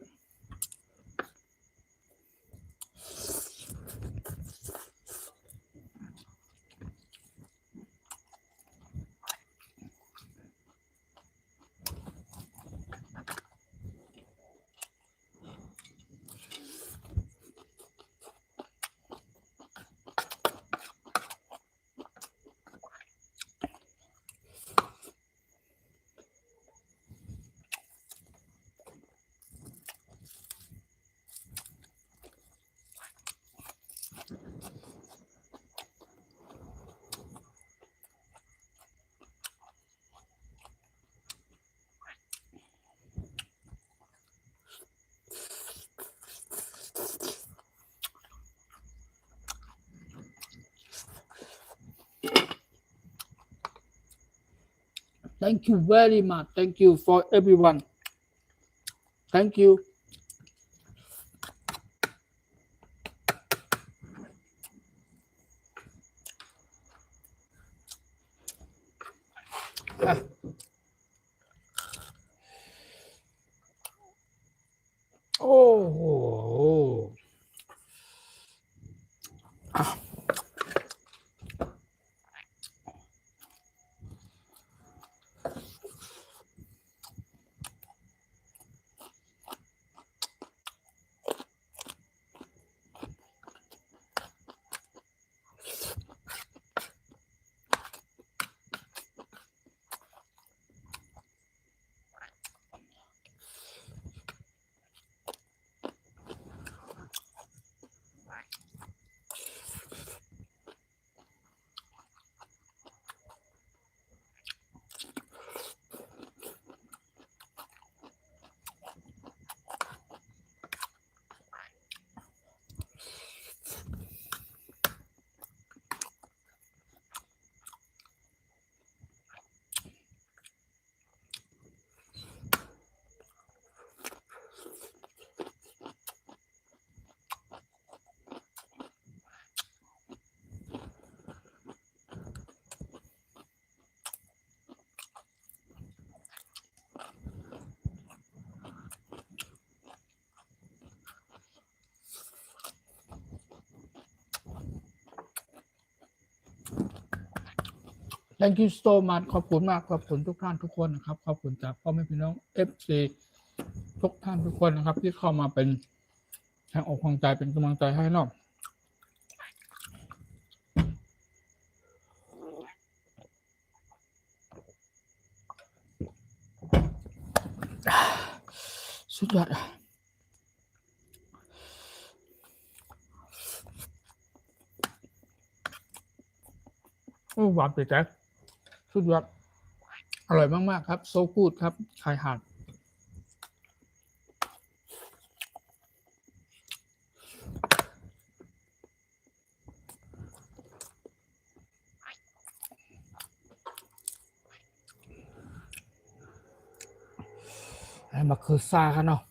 Thank you very much. Thank you for everyone. Thank you. Oh. Thank you so much ขอบคุณมากขอบคุณทุกท่านทุกคนนะครับขอบคุณจากพ่อแม่พี่น้อง FC ทุกท่านทุกคนนะครับที่เข้ามาเป็นแรงอกแรงใจเป็นกำลังใจให้เนาะสุดยอดหวานเปรี้ยวใจสุดยอดอร่อยมากๆครับโซกูดครับชายหาดมาคือซากันเนาะ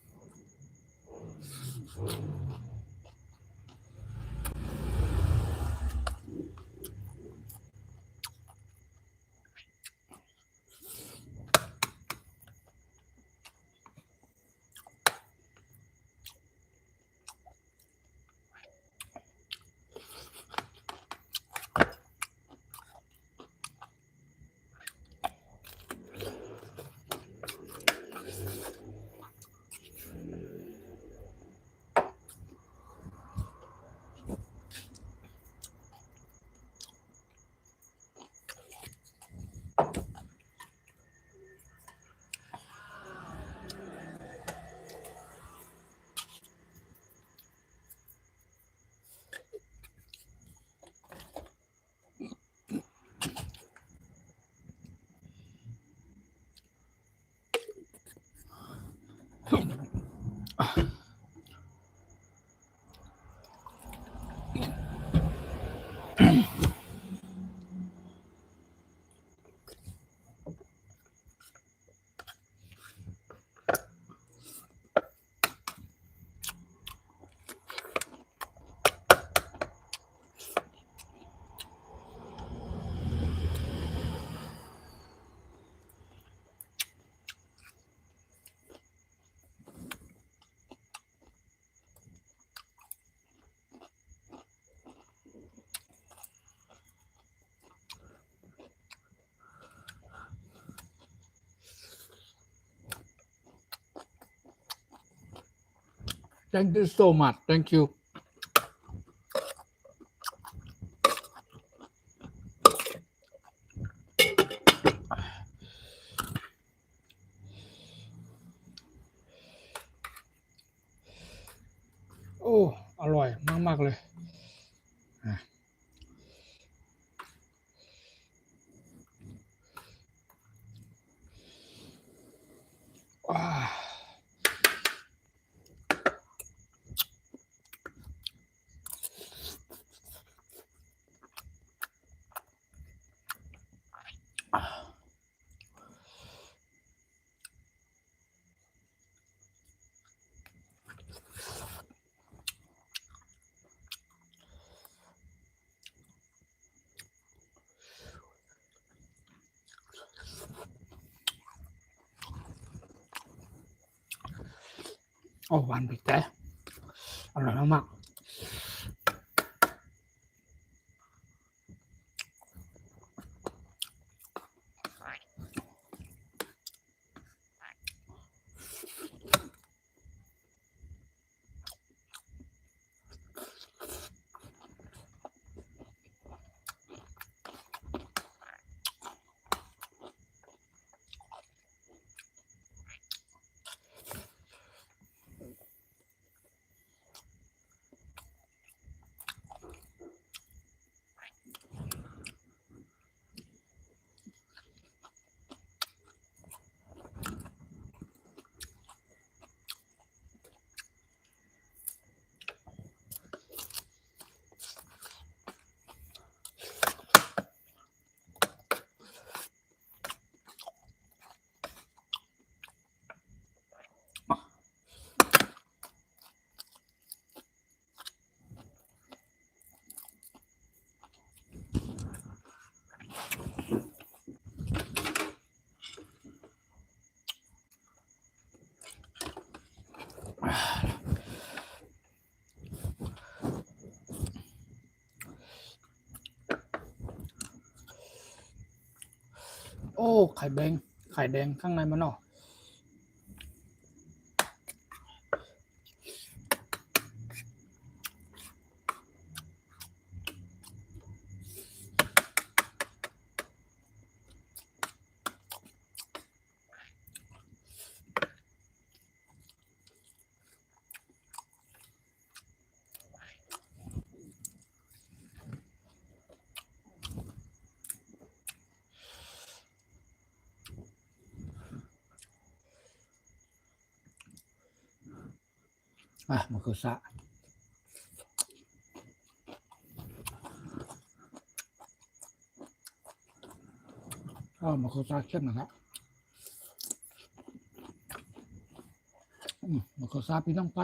thank you so much thank you โอ้อร่อยมากๆเลยโอ้หวานผิดใจอร่อยมากโอ้ไข่แดงข้างในมันเนาะมันคือซะมันคือซะเข้มนะครับมันคือซะพี่น้องไป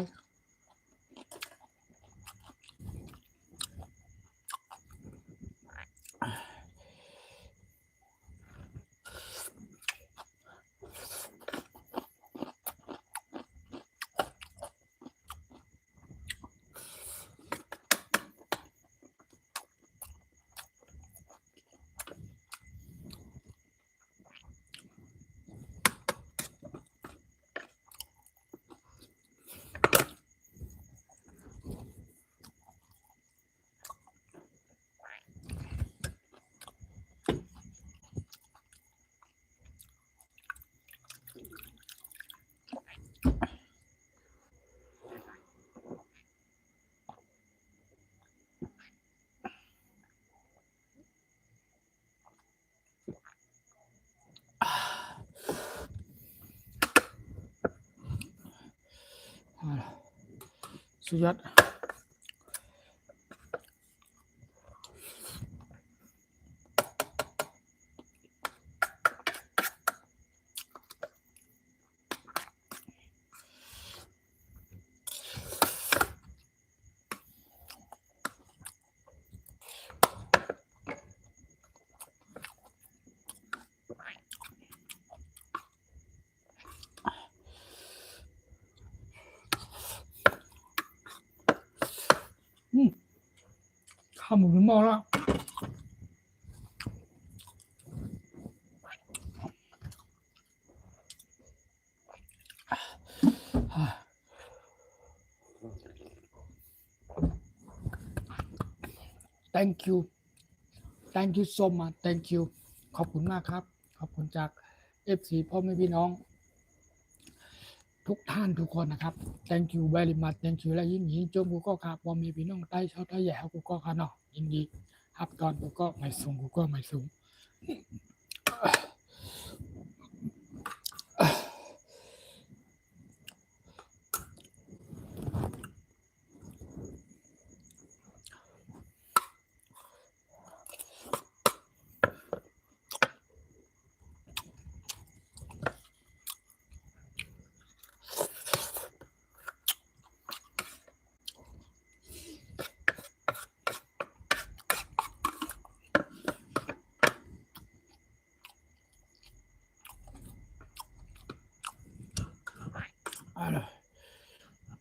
สุดยอดข้าวหมูถึงหม้อแล้ว thank you so much thank you ขอบคุณมากครับขอบคุณจาก FC พ่อแม่พี่น้องทุกท่านทุกคนนะครับ thank you very much thank you และยิ่งจมกูก็ครับพ่อแม่พี่น้องใต้ชาวไทยใหญ่กูก็ค่ะเนาะยินดีครับตอนกูก็ไม่สูงกูก็ไม่สูง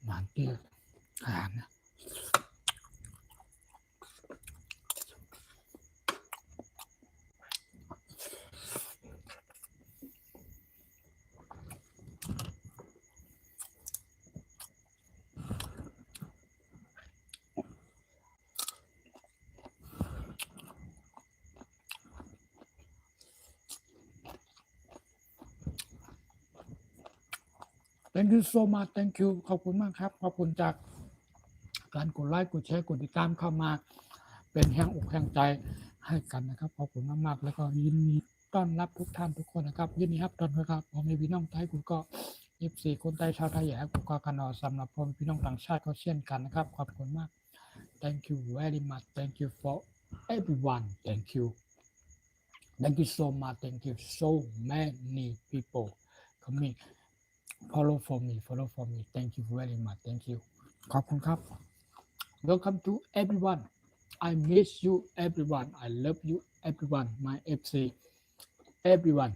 มันเตี้ยอาหารนะthank you so much thank you ขอบคุณมากครับขอบคุณจากการกดไลค์กดแชร์กดติดตามเข้ามาเป็นแรงอกแรงใจให้กันนะครับขอบคุณมากๆแล้วก็ยินดีต้อนรับทุกท่านทุกคนนะครับยินดีครับตอนนี้ครับผมมีพี่น้องไทยกูก็24คนไทยชาวไทยใหญ่กูก็กันนอสำหรับผมพี่น้องต่างชาติก็เช่นกันนะครับขอบคุณมาก thank you very much thank you for everyone thank you so much thank you so many people coming follow for me thank you very much thank you ขอบคุณครับ welcome to everyone I miss you everyone I love you everyone my FC everyone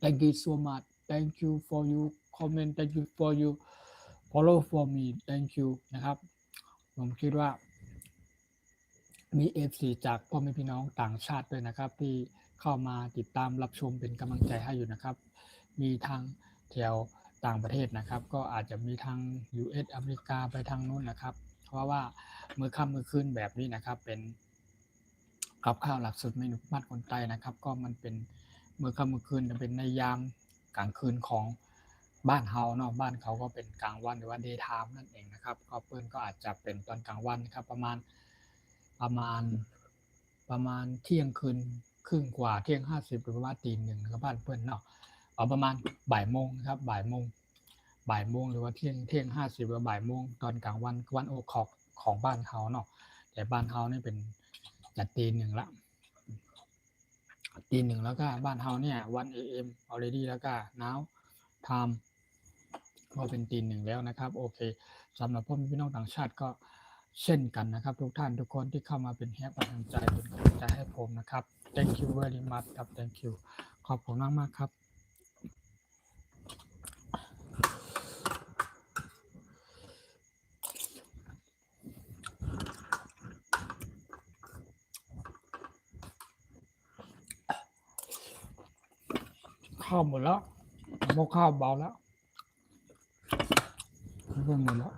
thank you so much thank you for you comment thank you for you follow for me thank you นะครับผมคิดว่ามี FC จากพ่อแม่พี่น้องต่างชาติด้วยนะครับที่เข้ามาติดตามรับชมเป็นกำลังใจให้อยู่นะครับมีทางแถวต่างประเทศนะครับก็อาจจะมีทาง US อเมริกาไปทางนู้นนะครับเพราะว่ามื้อค่ำมื้อคืนแบบนี้นะครับเป็นกับข้าวหลักสูตรเมนูบ้านคนใต้นะครับก็มันเป็นมื้อค่ำมื้อคืนจะเป็นในยามกลางคืนของบ้านเฮาเนาะบ้านเขาก็เป็นกลางวันหรือว่า daytime นั่นเองนะครับก็เปิ้นก็อาจจะเป็นตอนกลางวันนะครับประมาณเที่ยงคืนครึ่งกว่าเที่ยง50หรือประมาณตีหนึ่งนะครับบ้านเปิ้นเนาะเอาประมาณบ่ายโมงนะครับบ่ายโมงหรือว่าเที่ยง50หรือบ่ายโมงตอนกลางวันวันโอคอกของบ้านเขาเนาะแต่บ้านเขานี่เป็นจัดตีหนึ่งละตีหนึ่งแล้วก็บ้านเฮาเนี่ยวัน AM already แล้วก็ now time ก็เป็นตีหนึ่งแล้วนะครับโอเคสำหรับพ่อแม่พี่น้องต่างชาติก็เช่นกันนะครับทุกท่านทุกคนที่เข้ามาเป็นแรงบันดาลใจเป็นกำลังใจให้ผมนะครับ thank you very much ครับ thank you ขอบคุณมากๆครับข้าวหมดแล้วหม้อข้าวเบาแล้วเริ่มหมดแล้ว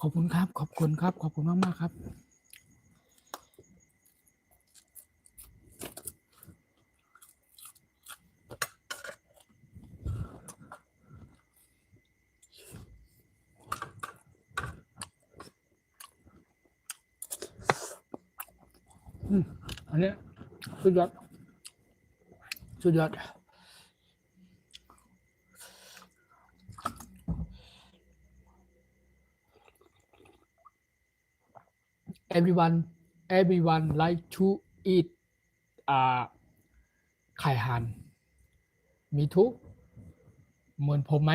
ขอบคุณครับขอบคุณครับขอบคุณมากๆครับอันนี้สุดยอดeveryone like to eat ไข่ห่านมีทุกเหมือนผมไหม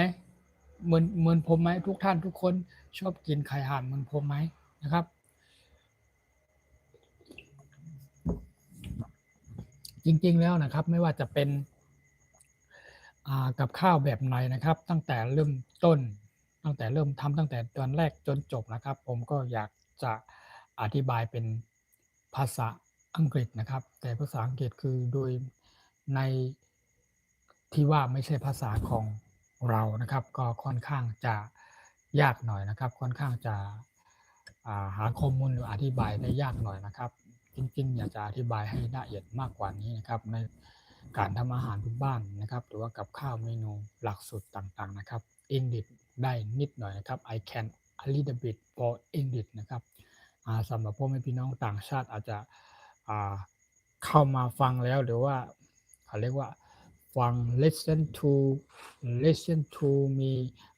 เหมือนผมไหมทุกท่านทุกคนชอบกินไข่ห่านเหมือนผมไหมนะครับจริงๆแล้วนะครับไม่ว่าจะเป็น กับข้าวแบบไหนนะครับตั้งแต่เริ่มต้นตั้งแต่เริ่มทำตั้งแต่ตอนแรกจนจบนะครับผมก็อยากจะอธิบายเป็นภาษาอังกฤษนะครับแต่ภาษาอังกฤษคือโดยในที่ว่าไม่ใช่ภาษาของเรานะครับก็ค่อนข้างจะยากหน่อยนะครับค่อนข้างจะหาข้อมูลหรืออธิบายได้ยากหน่อยนะครับจริงๆอยากจะอธิบายให้ละเอียดมากกว่านี้นะครับในการทำอาหารพื้นบ้านนะครับหรือว่ากับข้าวเมนูหลักสูตรต่างๆนะครับ English ได้นิดหน่อยนะครับ I can a little bit for English นะครับสำหรับพ่อแม่พี่น้องต่างชาติอาจจะอ่าเข้ามาฟังแล้วหรือว่าเขาเรียกว่าฟัง listen to me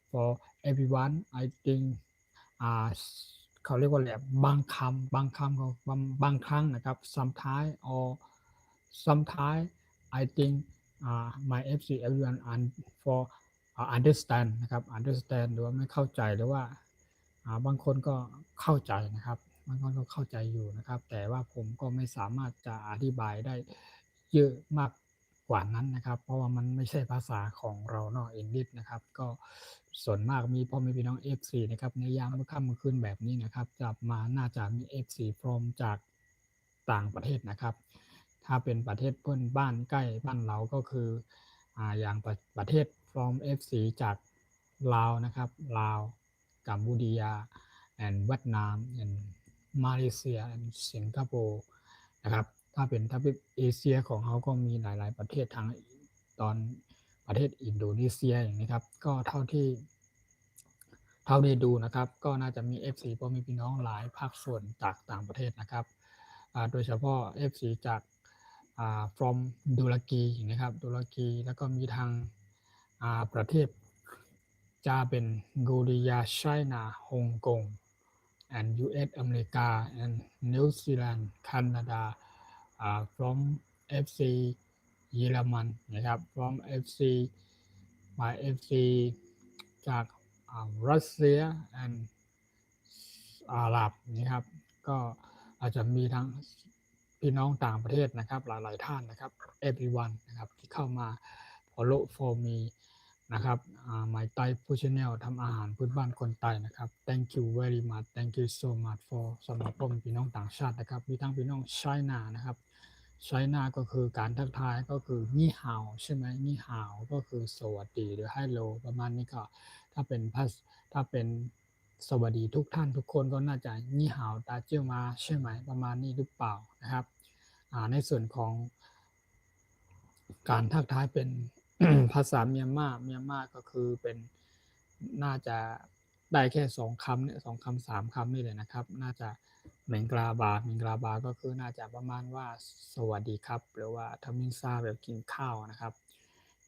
for everyone I think อ่าเขาเรียกว่าอะไรบางคำของบางครั้งนะครับ sometimes or sometimes I think my FC everyone for understand นะครับ understand หรือว่าไม่เข้าใจหรือว่าบางคนก็เข้าใจนะครับบางคนก็เข้าใจอยู่นะครับแต่ว่าผมก็ไม่สามารถจะอธิบายได้เยอะมากกว่านั้นนะครับเพราะว่ามันไม่ใช่ภาษาของเราเนาะอังกฤษนะครับก็ส่วนมากมีพ่อแม่พี่น้อง FC นะครับในยามมื้อค่ำมื้อคืนแบบนี้นะครับจะมาน่าจะมี FC from จากต่างประเทศนะครับ ถ้าเป็นประเทศเพื่อนบ้านใกล้บ้านเราก็คืออย่างประเทศ from FC จากลาวนะครับลาวกัมพูชา and เวียดนาม and มาเลเซีย and สิงคโปร์นะครับถ้าเป็นเอเชียของเขาก็มีหลายๆประเทศทางตอนประเทศอินโดนีเซียอย่างนี้ครับก็เท่าที่ดูนะครับก็น่าจะมี FC พ่อแม่พี่น้องหลายภาคส่วนจากต่างประเทศนะครับโดยเฉพาะ FC จากfrom ตุรกีนะครับตุรกีแล้วก็มีทางประเทศจะเป็นโกริยาไชน่าฮ่องกง and US อเมริกา and นิวซีแลนด์แคนาดาfrom FC เยอรมันนะครับ from FC มา FC จากรัสเซีย and อาหรับนะครับก็อาจจะมีทั้งพี่น้องต่างประเทศนะครับหลายๆท่านนะครับ everyone นะครับที่เข้ามา follow for me นะครับMy Thai Food Channel ทำอาหารพื้นบ้านคนไทยนะครับ Thank you very much Thank you so much for สำหรับพ่อแม่พี่น้องต่างชาตินะครับมีทั้งพี่น้องไชน่านะครับไชน่าก็คือการทักทายก็คือนี่ฮาวใช่ไหมนี่ฮาวก็คือสวัสดีหรือ hello ประมาณนี้ก็ถ้าเป็นสวัสดีทุกท่านทุกคนก็น่าจะนี่ฮาวตาเจียวมาใช่ไหมประมาณนี้หรือเปล่านะครับในส่วนของการทักทายเป็น ภาษาเมียนมาก็คือเป็นน่าจะได้แค่2 คำเนี่ย2 คำ3 คำนี่เลยนะครับน่าจะมิงกลาบาก็คือน่าจะประมาณว่าสวัสดีครับหรือว่าทามินซาแบบกินข้าวนะครับ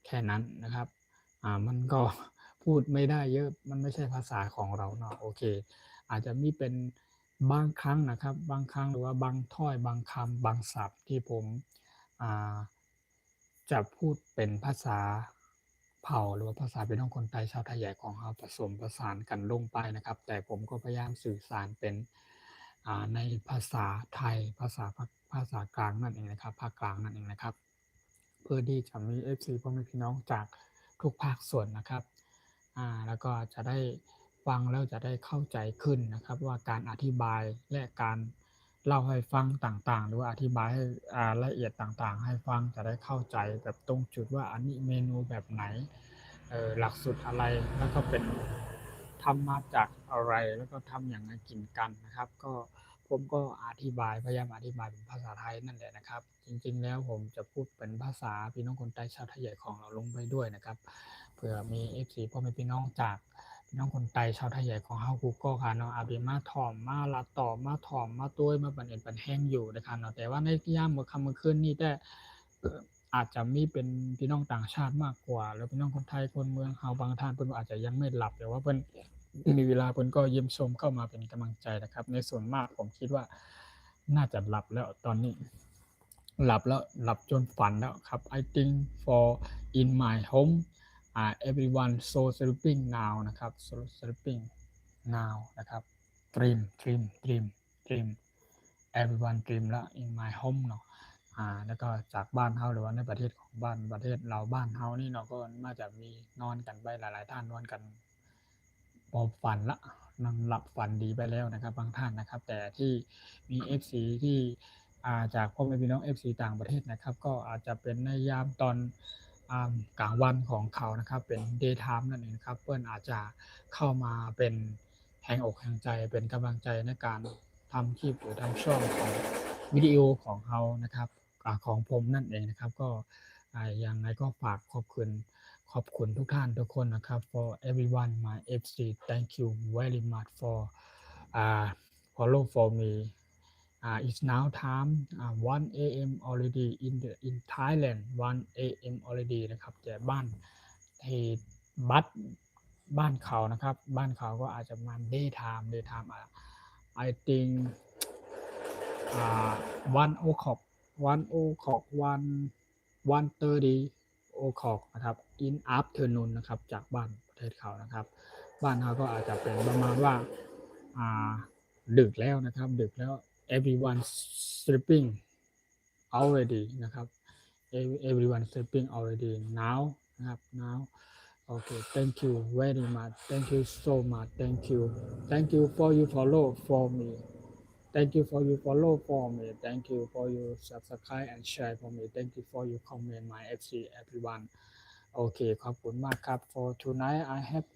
แค่นั้นนะครับมันก็พูดไม่ได้เยอะมันไม่ใช่ภาษาของเราเนาะโอเคอาจจะมีเป็นบางครั้งนะครับบางครั้งหรือว่าบางถ้อยบางคำบางศัพท์ที่ผมอ่า จะพูดเป็นภาษาเผ่าหรือว่าภาษาพี่น้องคนไทยชาวไทยใหญ่ของเราผสมผสานกันลงไปนะครับแต่ผมก็พยายามสื่อสารเป็นในภาษาไทยภาษากลางนั่นเองนะครับภาคกลางนั่นเองนะครับเพื่อที่จะมี FC พ่อแม่พี่น้องจากทุกภาคส่วนนะครับแล้วก็จะได้ฟังแล้วจะได้เข้าใจขึ้นนะครับว่าการอธิบายและการ เล่าให้ฟังต่างๆหรือว่าอธิบายให้ละเอียดต่างๆให้ฟังจะได้เข้าใจแบบตรงจุดว่าอันนี้เมนูแบบไหนหลักสูตรอะไรแล้วก็เป็นทำมาจากอะไรแล้วก็ทำอย่างไรกินกันนะครับก็ผมก็พยายามอธิบายเป็นภาษาไทยนั่นแหละนะครับจริงๆแล้วผมจะพูดเป็นภาษาพี่น้องคนไทยชาวไทยใหญ่ของเราลงไปด้วยนะครับเผื่อมี FC พ่อแม่พี่น้องจาก พี่น้องคนไตชาวไทยใหญ่ของเฮากูก็ค่ะเนาะอาเบมาถ่อมมาละต่อมาถ่อมมาต้วยมาปันเอ็นปันแห้งอยู่นะคะเนาะแต่ว่าในยามมื้อค่ำมื้อคืนนี้แต่อาจจะมีเป็นพี่น้องต่างชาติมากกว่าแล้วพี่น้องคนไทยคนเมืองเฮาบางท่านเพิ่นก็อาจจะยังไม่หลับแต่ว่าเพิ่นมีเวลาเพิ่นก็เยี่ยมชมเข้ามาเป็นกำลังใจนะครับในส่วนมากผมคิดว่าน่าจะหลับแล้วตอนนี้หลับจนฝันแล้วครับ I think for in my home everyone so sleeping now นะครับ so sleeping now นะครับ dream everyone dream แล้ว in my home เนาะ แล้วก็จากบ้านเฮาหรือว่าในประเทศของประเทศเราบ้านเฮานี่เนาะก็น่าจะมีนอนกันไปหลายๆท่านนอนกันพอฝันละนอนหลับฝันดีไปแล้วนะครับบางท่านนะครับ แต่ที่มี FC ที่จากพ่อแม่พี่น้อง FC ต่างประเทศนะครับก็อาจจะเป็นในยามตอนกลางวันของเขานะครับเป็น daytime นั่นเองครับเพื่อนอาจจะเข้ามาเป็นแรงอกแรงใจเป็นกำลังใจในการทำคลิปหรือทำช่องของวิดีโอของเขานะครับของผมนั่นเองนะครับก็ยังไงก็ฝากขอบคุณทุกท่านทุกคนนะครับ for everyone my FC thank you very much for follow for me it's now time 1 a.m. already in Thailand 1 a.m. already นะครับแต่ที่บัสบ้านเขานะครับบ้านเขาก็อาจจะประมาณ daytime I think 1 o'clock 1 o'clock 1:30 o'clock นะครับ in afternoon นะครับจากบ้านประเทศเขานะครับบ้านเขาก็อาจจะเป็นประมาณว่าดึกแล้วนะครับดึกแล้ว everyone sleeping already นะครับ everyone sleeping already now นะครับ now okay thank you very much thank you so much thank you for you follow for me thank you for you follow for me thank you for you subscribe and share for me thank you for you comment my FC everyone โอเคขอบคุณมากครับ for tonight I have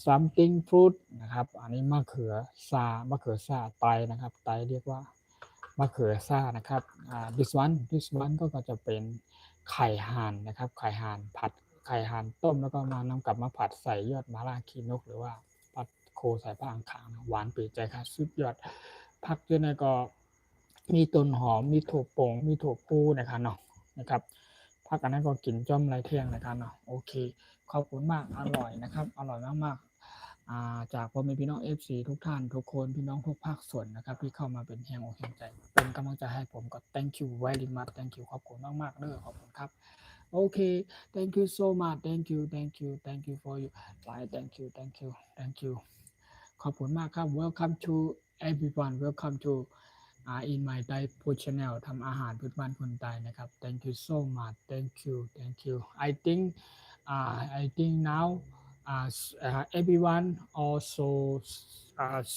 something fruit นะครับอันนี้มะเขือซ่าไตนะครับไตเรียกว่ามะเขือซ่านะครับthis one ก็จะเป็นไข่ห่านนะครับไข่ห่านผัดไข่ห่านต้มแล้วก็นำกลับมาผัดใส่ยอดมะระขี้นกหรือว่าผัดโคใส่ผ้าอังขางหวานปีใจค่ะสุดยอดผักด้วยนะก็มีต้นหอมมีถั่วปงมีถั่วปูนะครับเนาะนะครับผักอันนั้นก็กินจ้อมไรเที่ยงนะครับเนาะโอเคขอบคุณมากอร่อยนะครับอร่อยมากๆจากพ่อแม่พี่น้อง FC ทุกท่านทุกคนพี่น้องทุกภาคส่วนนะครับที่เข้ามาเป็นแรงอกแรงใจเป็นกำลังใจให้ผมก็ thank you very much thank you ขอบคุณมากๆเด้อขอบคุณครับโอเค thank you so much thank you for you bye thank you ขอบคุณมากครับ welcome to everyone welcome to in my Thai food channel ทำอาหารพื้นบ้านคนไทยนะครับ thank you so much thank you I think now everyone also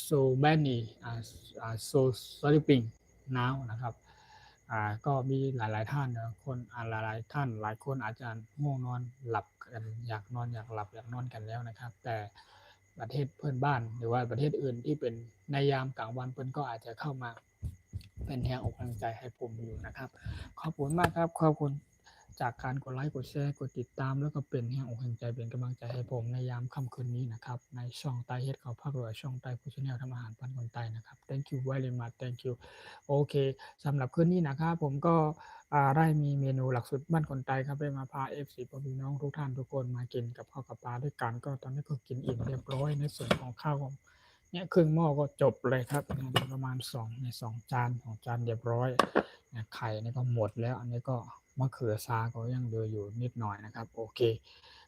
so many so sleeping now นะครับก็มีหลายๆท่านนะคนหลายๆท่านหลายคนอาจจะง่วงนอนหลับกันอยากนอนอยากหลับอยากนอนกันแล้วนะครับแต่ประเทศเพื่อนบ้านหรือว่าประเทศอื่นที่เป็นในยามกลางวันเพิ่นก็อาจจะเข้ามาเป็นแรงอกแรงใจให้ผมอยู่นะครับขอบคุณมากครับขอบคุณจากการกดไลค์กดแชร์กดติดตามแล้วก็เป็นแรงอกแรงใจเป็นกำลังใจให้ผมในยามค่ำคืนนี้นะครับในช่องใต้เฮ็ดเขาภาคเหนือช่องใต้ฟู้ดชาแนลทำอาหารบ้านคนใต้นะครับ thank you very much thank you โอเคสำหรับคืนนี้นะครับผมก็ได้มีเมนูหลักสูตรบ้านคนไทยครับได้มาพา FC พี่น้องทุกท่านทุกคนมากินกับข้าวกับปลาด้วยกันก็ตอนนี้ก็กินอิ่มเรียบร้อยในส่วนของข้าวเนี่ยครึ่งหม้อก็จบเลยครับประมาณ2 จาน2 จานเรียบร้อยไข่นี่ก็หมดแล้วอันนี้ก็มะเขือซาก็ยังเหลืออยู่นิดหน่อยนะครับโอเค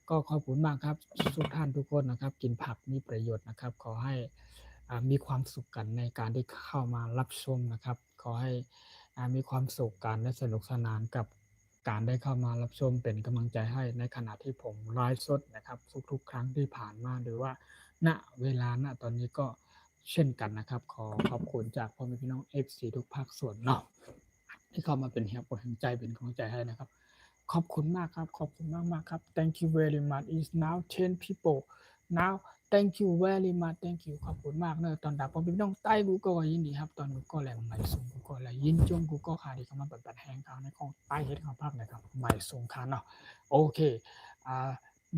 ก็ขอบคุณมากครับทุกท่านทุกคนนะครับกินผักมีประโยชน์นะครับขอให้มีความสุขกันในการที่เข้ามารับชมนะครับขอให้มีความสุขกันและสนุกสนานกับการได้เข้ามารับชมเป็นกำลังใจให้ในขณะที่ผมไลฟ์สดนะครับทุกๆครั้งที่ผ่านมาหรือว่าณเวลาณตอนนี้ก็เช่นกันนะครับขอขอบคุณจากพ่อแม่พี่น้อง FC ทุกภาคส่วนเนาะที่เข้ามาเป็นแรงอกแรงใจเป็นกำลังใจให้นะครับขอบคุณมากครับขอบคุณมากๆครับ thank you very much is now 10 people now thank you very much thank you ขอบคุณมากเนอะตอนดับผมพี่น้องใต้กูก็ยินดีครับตอนกูก็แหลมใหม่ส่งกูก็แหลยินจงกูก็ขาดีเข้ามาปัดแหงเขาในของใต้เฮ็ดของภาคนะครับใหม่ส่งคานเนาะโอเค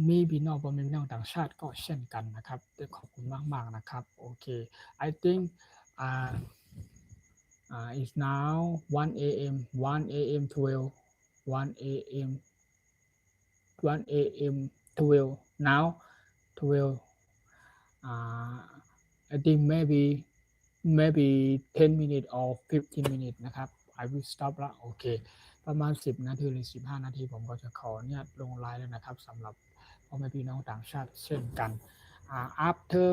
มีพี่น้องผมมีพี่น้องต่างชาติก็เช่นกันนะครับขอบคุณมากๆนะครับโอเค I think it's now 1 a.m. 12 1 a.m. 1 a.m. 12 now 12 I think maybe 10 minutes or 15 minutes นะครับ I will stop ละโอเคประมาณ10 นาทีหรือ15 นาทีผมก็จะขออนุญาตลงไลน์แล้วนะครับสำหรับพ่อแม่พี่น้องต่างชาติเช่นกันafter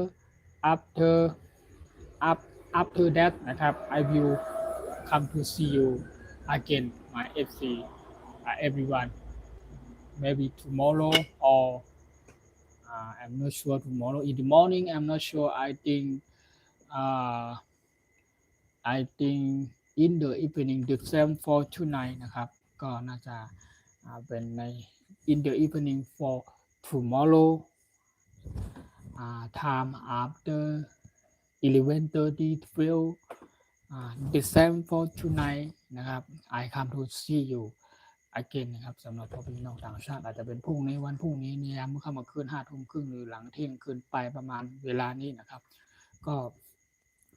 that นะครับ I will come to see you again my FC everyone maybe tomorrow or I'm not sure tomorrow in the morning I'm not sure uh, I think in the evening the same for tonight นะครับก็น่าจะเป็นใน in the evening for tomorrow time after 11:30 12 the same for tonight นะครับ I come to see you again นะครับสำหรับพี่น้องต่างชาติอาจจะเป็นพรุ่งนี้วันพรุ่งนี้เนี่ยเมื่อเข้ามาคืน5 ทุ่มครึ่งหรือหลังเที่ยงคืนไปประมาณเวลานี้นะครับก็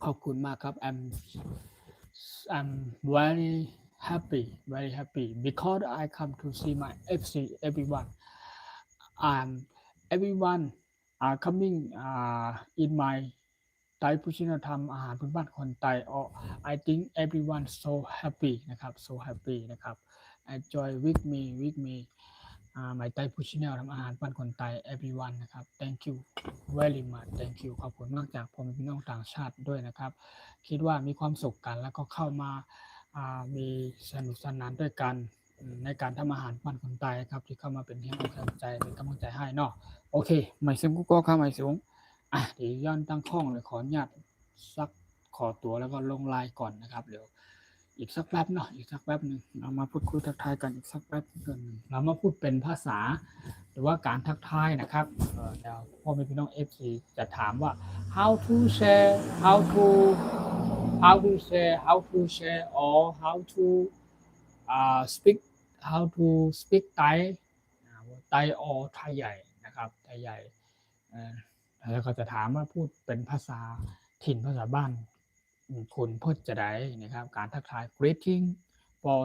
ขอบคุณมากครับ I'm very happy because I come to see my FC everyone everyone are coming in my ไต้ผู้ชินธรรมอาหารพื้นบ้านคนไต้ or I think everyone so happy นะครับ so happy นะครับ enjoy with me my ไต้ผู้ชินธรรมอาหารบ้านคนไต้ everyone นะครับ thank you very much thank you ขอบคุณมากจากพ่อแม่พี่น้องต่างชาติด้วยนะครับคิดว่ามีความสุขกันแล้วก็เข้ามามีสนุกสนานด้วยกันในการทำอาหารบ้านคนไต้ครับที่เข้ามาเป็นที่กำลังใจเป็นกำลังใจให้เนาะโอเคไม่เซ็งกูก็เข้าไม่สูงเดี๋ยวย้อนตั้งข้องเลยขออนุญาตสักขอตัวแล้วก็ลงไลน์ก่อนนะครับเดี๋ยวอีกสักแป๊บเนาะอีกสักแป๊บหนึ่งเรามาพูดคุยทักทายกันอีกสักแป๊บนึงเรามาพูดเป็นภาษาหรือว่าการทักทายนะครับเดี๋ยวพ่อแม่พี่น้อง FC จะถามว่า how to share how to share or how to speak how to speak Thai Thai or ไทยใหญ่นะครับไทยใหญ่แล้วก็จะถามว่าพูดเป็นภาษาถิ่นภาษาบ้านคุณพูดจะได้นะครับการทักทาย greeting for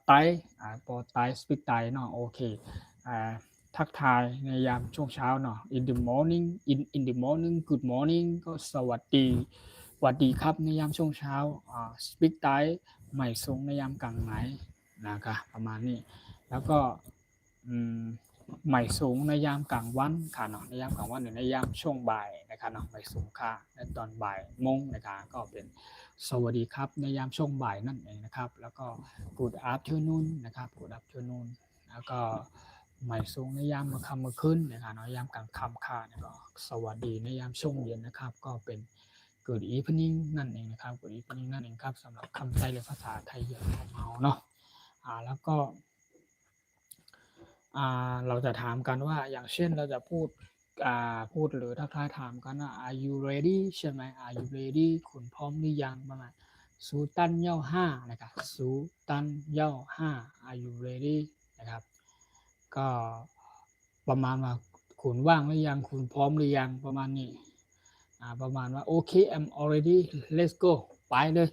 Thai for Thai speak Thai เนาะโอเคทักทายในยามช่วงเช้าเนาะ in the morning in the morning good morning ก็สวัสดีครับในยามช่วงเช้าspeak Thai ใหม่ทรงในยามกลางไหนนะครับประมาณนี้แล้วก็ใหม่สูงในยามกลางวันค่ะเนาะในยามกลางวันหรือในยามช่วงบ่ายนะครับเนาะใหม่สูงค่ะในตอนบ่ายโมงนะครับก็เป็นสวัสดีครับในยามช่วงบ่ายนั่นเองนะครับแล้วก็ good afternoon นะครับ good afternoon แล้วก็ใหม่สูงในยามค่ำคืนนะครับเนาะยามกลางค่ำค่ะก็สวัสดีในยามช่วงเย็นนะครับก็เป็น good evening นั่นเองนะครับ good evening นั่นเองครับสำหรับคำไทยหรือภาษาไทยของเราเนาะแล้วก็เราจะถามกันว่าอย่างเช่นเราจะพูดหรือทักทายถามกันว่า are you ready ใช่ไหม are you ready คุณพร้อมหรือยังประมาณซูตันเย่าห้านะครับซูตันเย่าห้า are you ready นะครับก็ประมาณว่าคุณว่างหรือยังคุณพร้อมหรือยังประมาณนี้ประมาณว่าโอเค I'm already let's go ไปเลย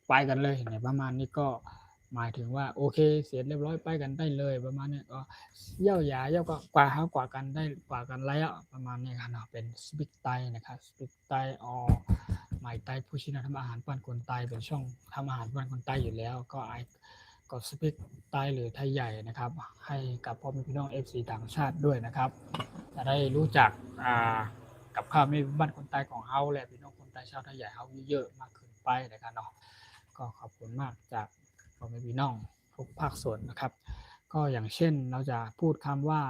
ไปกันเลยเนี่ยประมาณนี้ก็หมายถึงว่าโอเคเสร็จเรียบร้อยไปกันได้เลยประมาณนี้ก็เย่าหยาเย่าก็กว่ากันได้กว่ากันแล้วประมาณนี้ครับเนาะเป็นสปิกไตนะครับสปิกไตออหมายไตผู้ชี้นำทำอาหารปั้นคนไตเป็นช่องทำอาหารปั้นคนไตอยู่แล้วก็สปิกไตหรือไทยใหญ่นะครับให้กับพ่อแม่พี่น้อง FC ต่างชาติด้วยนะครับจะได้รู้จักกับข้าวไม่บ้านคนใต้ของเฮาและพี่น้องคนใต้ชาวไทยใหญ่เฮาเยอะมากขึ้นไปนะครับเนาะก็ขอบคุณมากจากพ่อแม่พี่น้องทุกภาคส่วนนะครับก็อย่างเช่นเราจะพูดคำว่า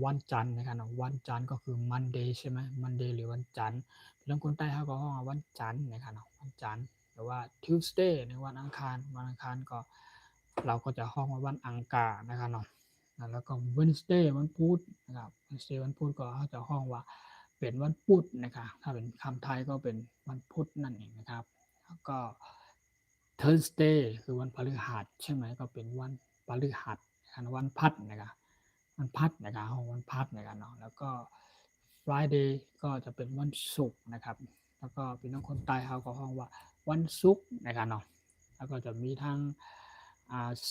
วันจันทร์นะครับวันจันทร์ก็คือ Monday ใช่ไหม Monday หรือวันจันทร์พี่น้องคนใต้เขาก็ห้องวันจันทร์นะครับวันจันทร์หรือว่า Tuesday ในวันอังคารก็เราก็จะห้องว่าวันอังคารนะครับเนาะแล้วก็ Wednesday วันพุธนะครับ Wednesday วันพุธก็เขาจะห้องว่าเป็นวันพุธนะครับถ้าเป็นคำไทยก็เป็นวันพุธนั่นเองนะครับแล้วก็ Thursday คือวันพฤหัสใช่ไหมก็เป็นวันพฤหัสวันพัดนะครับวันพัดนะครับวันพัดนะครับเนาะแล้วก็ Friday ก็จะเป็นวันศุกร์นะครับแล้วก็พี่น้องคนใต้เขาก็ห้องว่าวันศุกร์นะครับเนาะแล้วก็จะมีทั้ง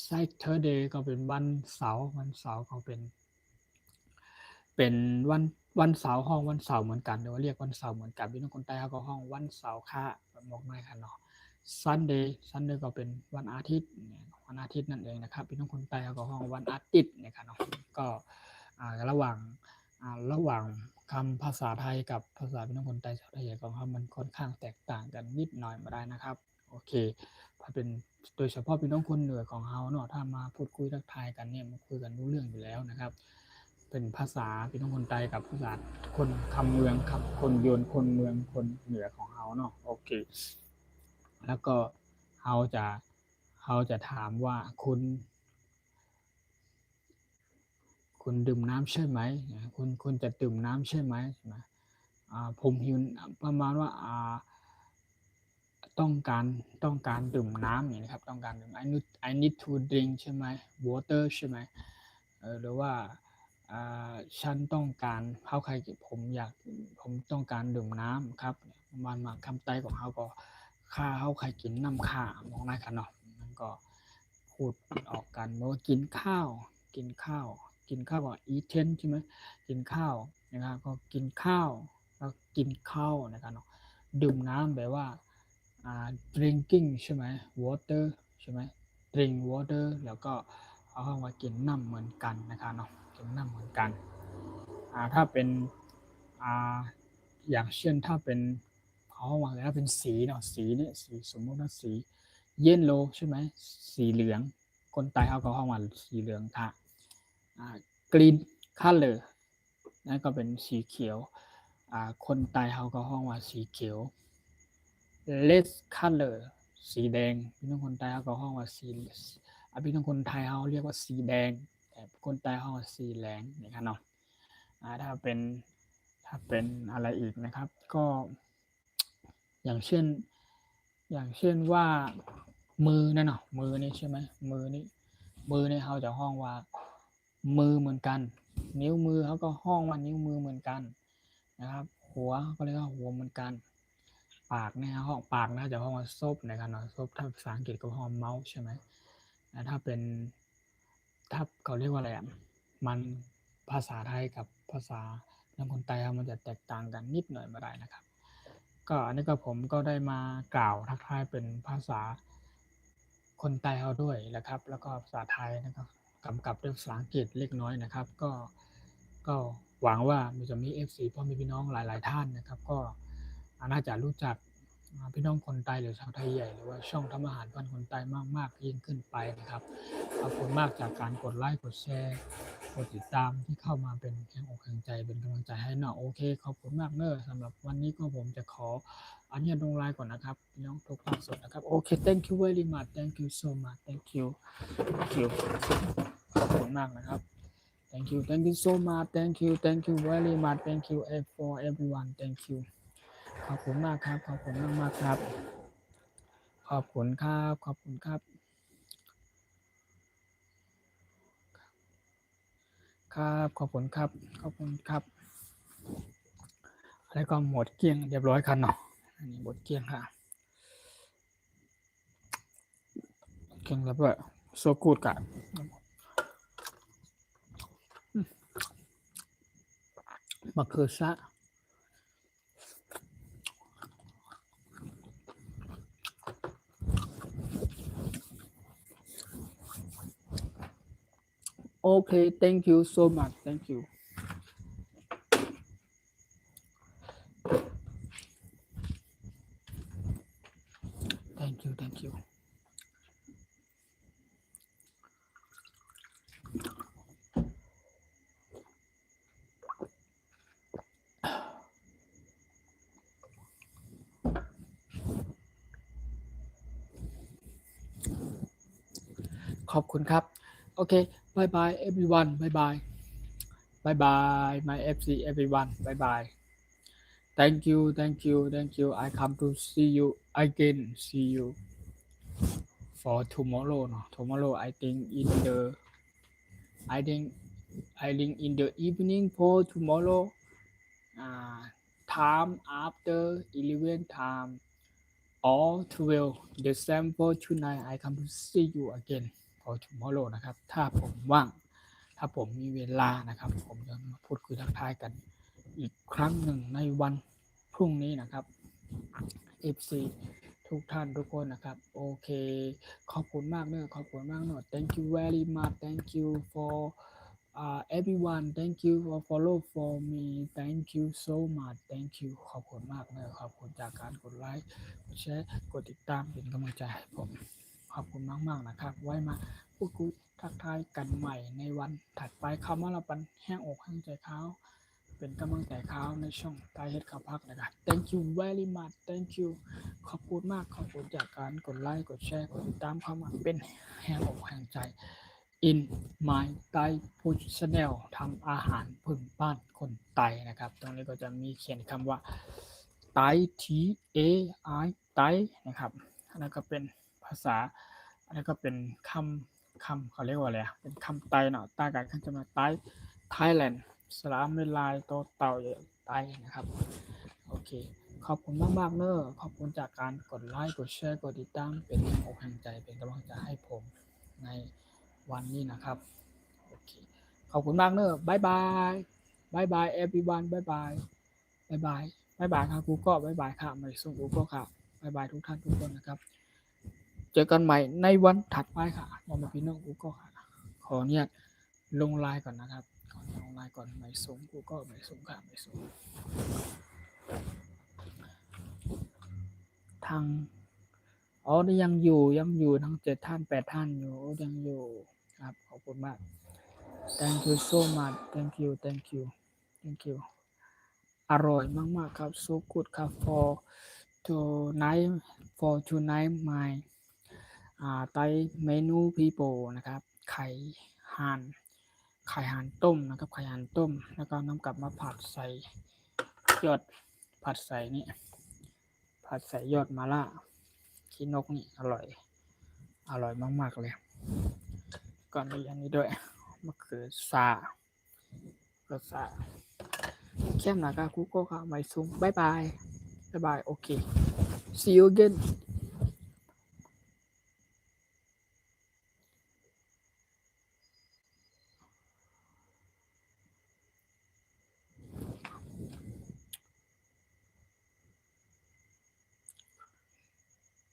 Saturday ก็เป็นวันเสาร์ก็เป็นวันเสาร์ห้องวันเสาร์เหมือนกันหรือว่าเรียกวันเสาร์เหมือนกันพี่น้องคนใต้เขาก็ห้องวันเสาร์ค่ะบอกไม่ค่ะเนาะ Sunday ก็เป็นวันอาทิตย์นั่นเองนะครับพี่น้องคนใต้เขาก็ห้องวันอาทิตย์นะครับเนาะก็ระหว่างคำภาษาไทยกับภาษาพี่น้องคนใต้ชาวไทยของเขามันค่อนข้างแตกต่างกันนิดหน่อยมาได้นะครับโ โอเคถ้าเป็นโดยเฉพาะพี่น้องคนเหนือของเฮาเนาะถ้ามาพูดคุยทักทายกันเนี่ยมันคุยกันรู้เรื่องอยู่แล้วนะครับเป็นภาษาพี่น้องคนใต้กับภาษาคนคำเมืองครับคนยวนคนเมืองคนเหนือของเฮาเนาะโอเคแล้วก็เฮาจะถามว่าคุณดื่มน้ำใช่ไหมคุณจะดื่มน้ำใช่ไหมใช่ไหมผมหิวประมาณว่าต้องการดื่มน้ำอย่างนี้ครับต้องการดื่ม I need to drink ใช่ไหม water ใช่ไหมหรือว่าฉันต้องการเขาใครผมต้องการดื่มน้ำครับประมาณมาคำใต้ของเขาก็ข้าเขาใครกินน้ำข้ามองหน้ากันเนาะมันก็พูดออกกันว่ากินข้าวก็ eaten ใช่ไหมกินข้าวนะครับก็กินข้าวแล้วกินข้าวนะครับเนาะดื่มน้ำแปลว่าdrinking ใช่ไหม water ใช่ไหม drink water แล้วก็เอาเข้ามากินน้ำเหมือนกันนะครับเนาะกินน้ำเหมือนกันถ้าเป็นอย่างเช่นถ้าเป็นเขาว่าแล้วเป็นสีเนาะสีเนี่ยสีสมมติว่าสีเยลโลใช่ไหมสีเหลืองคนใต้เขาก็เข้ามาสีเหลืองค่ะgreen color นั่นก็เป็นสีเขียวคนใต้เขาก็ห้องว่าสีเขียว red color สีแดงพี่น้องคนใต้เขาก็ห้องว่าสีพี่น้องคนไทยเขาเรียกว่าสีแดงแต่คนใต้เขาว่าสีแดงนะครับเนาะถ้าเป็นอะไรอีกนะครับก็อย่างเช่นว่ามือนั่นเนาะมือนี่ใช่ไหมมือนี่เขาจะห้องว่ามือเหมือนกันนิ้วมือเขาก็ห้องว่านิ้วมือเหมือนกันนะครับหัวก็เรียกว่าหัวเหมือนกันปากเนี่ยห้องปากน่าจะห้องว่าซบนะครับเนาะซบถ้าภาษาอังกฤษก็ห้องเมาส์ใช่ไหมถ้าเขาเรียกว่าอะไรมันภาษาไทยกับภาษาทางคนใต้มันจะแตกต่างกันนิดหน่อยมาได้นะครับก็อันนี้ก็ผมก็ได้มากล่าวทักทายเป็นภาษาคนใต้เขาด้วยนะครับแล้วก็ภาษาไทยนะครับกำกับด้วยภาษาอังกฤษเล็กน้อยนะครับก็หวังว่าจะมี FC พ่อแม่พี่น้องหลายๆท่านนะครับก็น่าจะรู้จักพี่น้องคนใต้หรือชาวไทยใหญ่หรือว่าช่องทำอาหารบ้านคนใต้มากยิ่งขึ้นไปนะครับขอบคุณมากจากการกดไลค์กดแชร์กดติดตามที่เข้ามาเป็นแรงอกแรงใจเป็นกำลังใจให้เนาะโอเคขอบคุณมากเนอะสำหรับวันนี้ก็ผมจะขออนุญาตลงไลน์ก่อนนะครับพี่น้องทุกท่านสดนะครับโอเค thank you very much thank you so much thank you ขอบคุณมากนะครับ thank you so much thank you very much thank you for everyone thank you ขอบคุณมากครับขอบคุณมากครับขอบคุณครับขอบคุณครับครับขอบคุณครับขอบคุณครับแล้วก็หมดเกลี้ยงเรียบร้อยกันเนาะอันนี้หมดเกลี้ยงค่ะเกลี้ยงแล้วก็โซกูดกะมะเขือซะโอเค thank you so much thank you thank you ขอบคุณครับโอเคบายบาย everyone บายบายบายบาย my FC everyone บายบาย thank you I come to see you again see you for tomorrow no tomorrow I think in the evening for tomorrow time after 11 time or 12 the same for tonight I come to see you again for tomorrow นะครับถ้าผมว่างถ้าผมมีเวลานะครับผมจะมาพูดคุยทักทายกันอีกครั้งหนึ่งในวันพรุ่งนี้นะครับ FC ทุกท่านทุกคนนะครับโอเคขอบคุณมากเนอะขอบคุณมากเนอะ thank you very much thank you for everyone thank you for follow for me thank you so much thank you ขอบคุณมากเลยขอบคุณจากการกดไลค์กดแชร์กดติดตามเป็นกำลังใจให้ผมขอบคุณมากๆนะครับไว้มาพูดคุยทักทายกันใหม่ในวันถัดไปคำว่าเราเป็นแห้งอกแห้งใจเขาเป็นกำลังใจเขาในช่องใต้เฮ็ดข่าวพักนะครับ thank you very much thank you ขอบคุณมากขอบคุณจากการกดไลค์กดแชร์กดติดตามเข้ามาเป็นแห้งอกแห้งใจin my Thai food channel ทำอาหารพื้นบ้านคนไตนะครับตรงนี้ก็จะมีเขียนคำว่าไต T A I ไตนะครับอันนั้นก็เป็นภาษาอันนั้นก็เป็นคำเขาเรียกว่าอะไรเป็นคำไตเนาะใต้กันจะมาไต Thailand สลามเวลายโตเต่าไตนะครับโอเคขอบคุณมากๆเนอะขอบคุณจากการกดไลค์กดแชร์กดติดตามเป็นแรงอกแรงใจเป็นกำลังใจให้ผมในวันนี้นะครับโอเคขอบคุณมากเนอะบายบายบายบาย everyone บายบายบายบายบายบายครับกูก็บายบายค่ะไม่ส่งกูก็ครับบายบายทุกท่านทุกคนนะครับเจอกันใหม่ในวันถัดไปค่ะมอมพี่น้องกูก็ค่ะขอเนี่ยลงไลน์ก่อนนะครับขอลงไลน์ก่อนไม่ส่งกูก็ไม่ส่งค่ะไม่ส่งทางอ๋อยังอยู่ทั้ง7ท่าน8ท่านอยู่ยังอยู่ครับขอบคุณมาก thank you so much thank you thank you thank you อร่อยมากๆครับ so good ครับ for tonight my ไตเมนู people นะครับไข่ห่านต้มนะครับไข่ห่านต้มแล้วก็น้ำกลับมาผัดใส่ยอดผัดใส่นี่ผัดใส่ยอดมาล่าขี้นกนี่อร่อยมากๆเลยก่อนไปอันนี้ด้วยมะเขือก็ซาเข้มหนากาคุโกะค่ะไม่ซุงบายบายโอเค see you again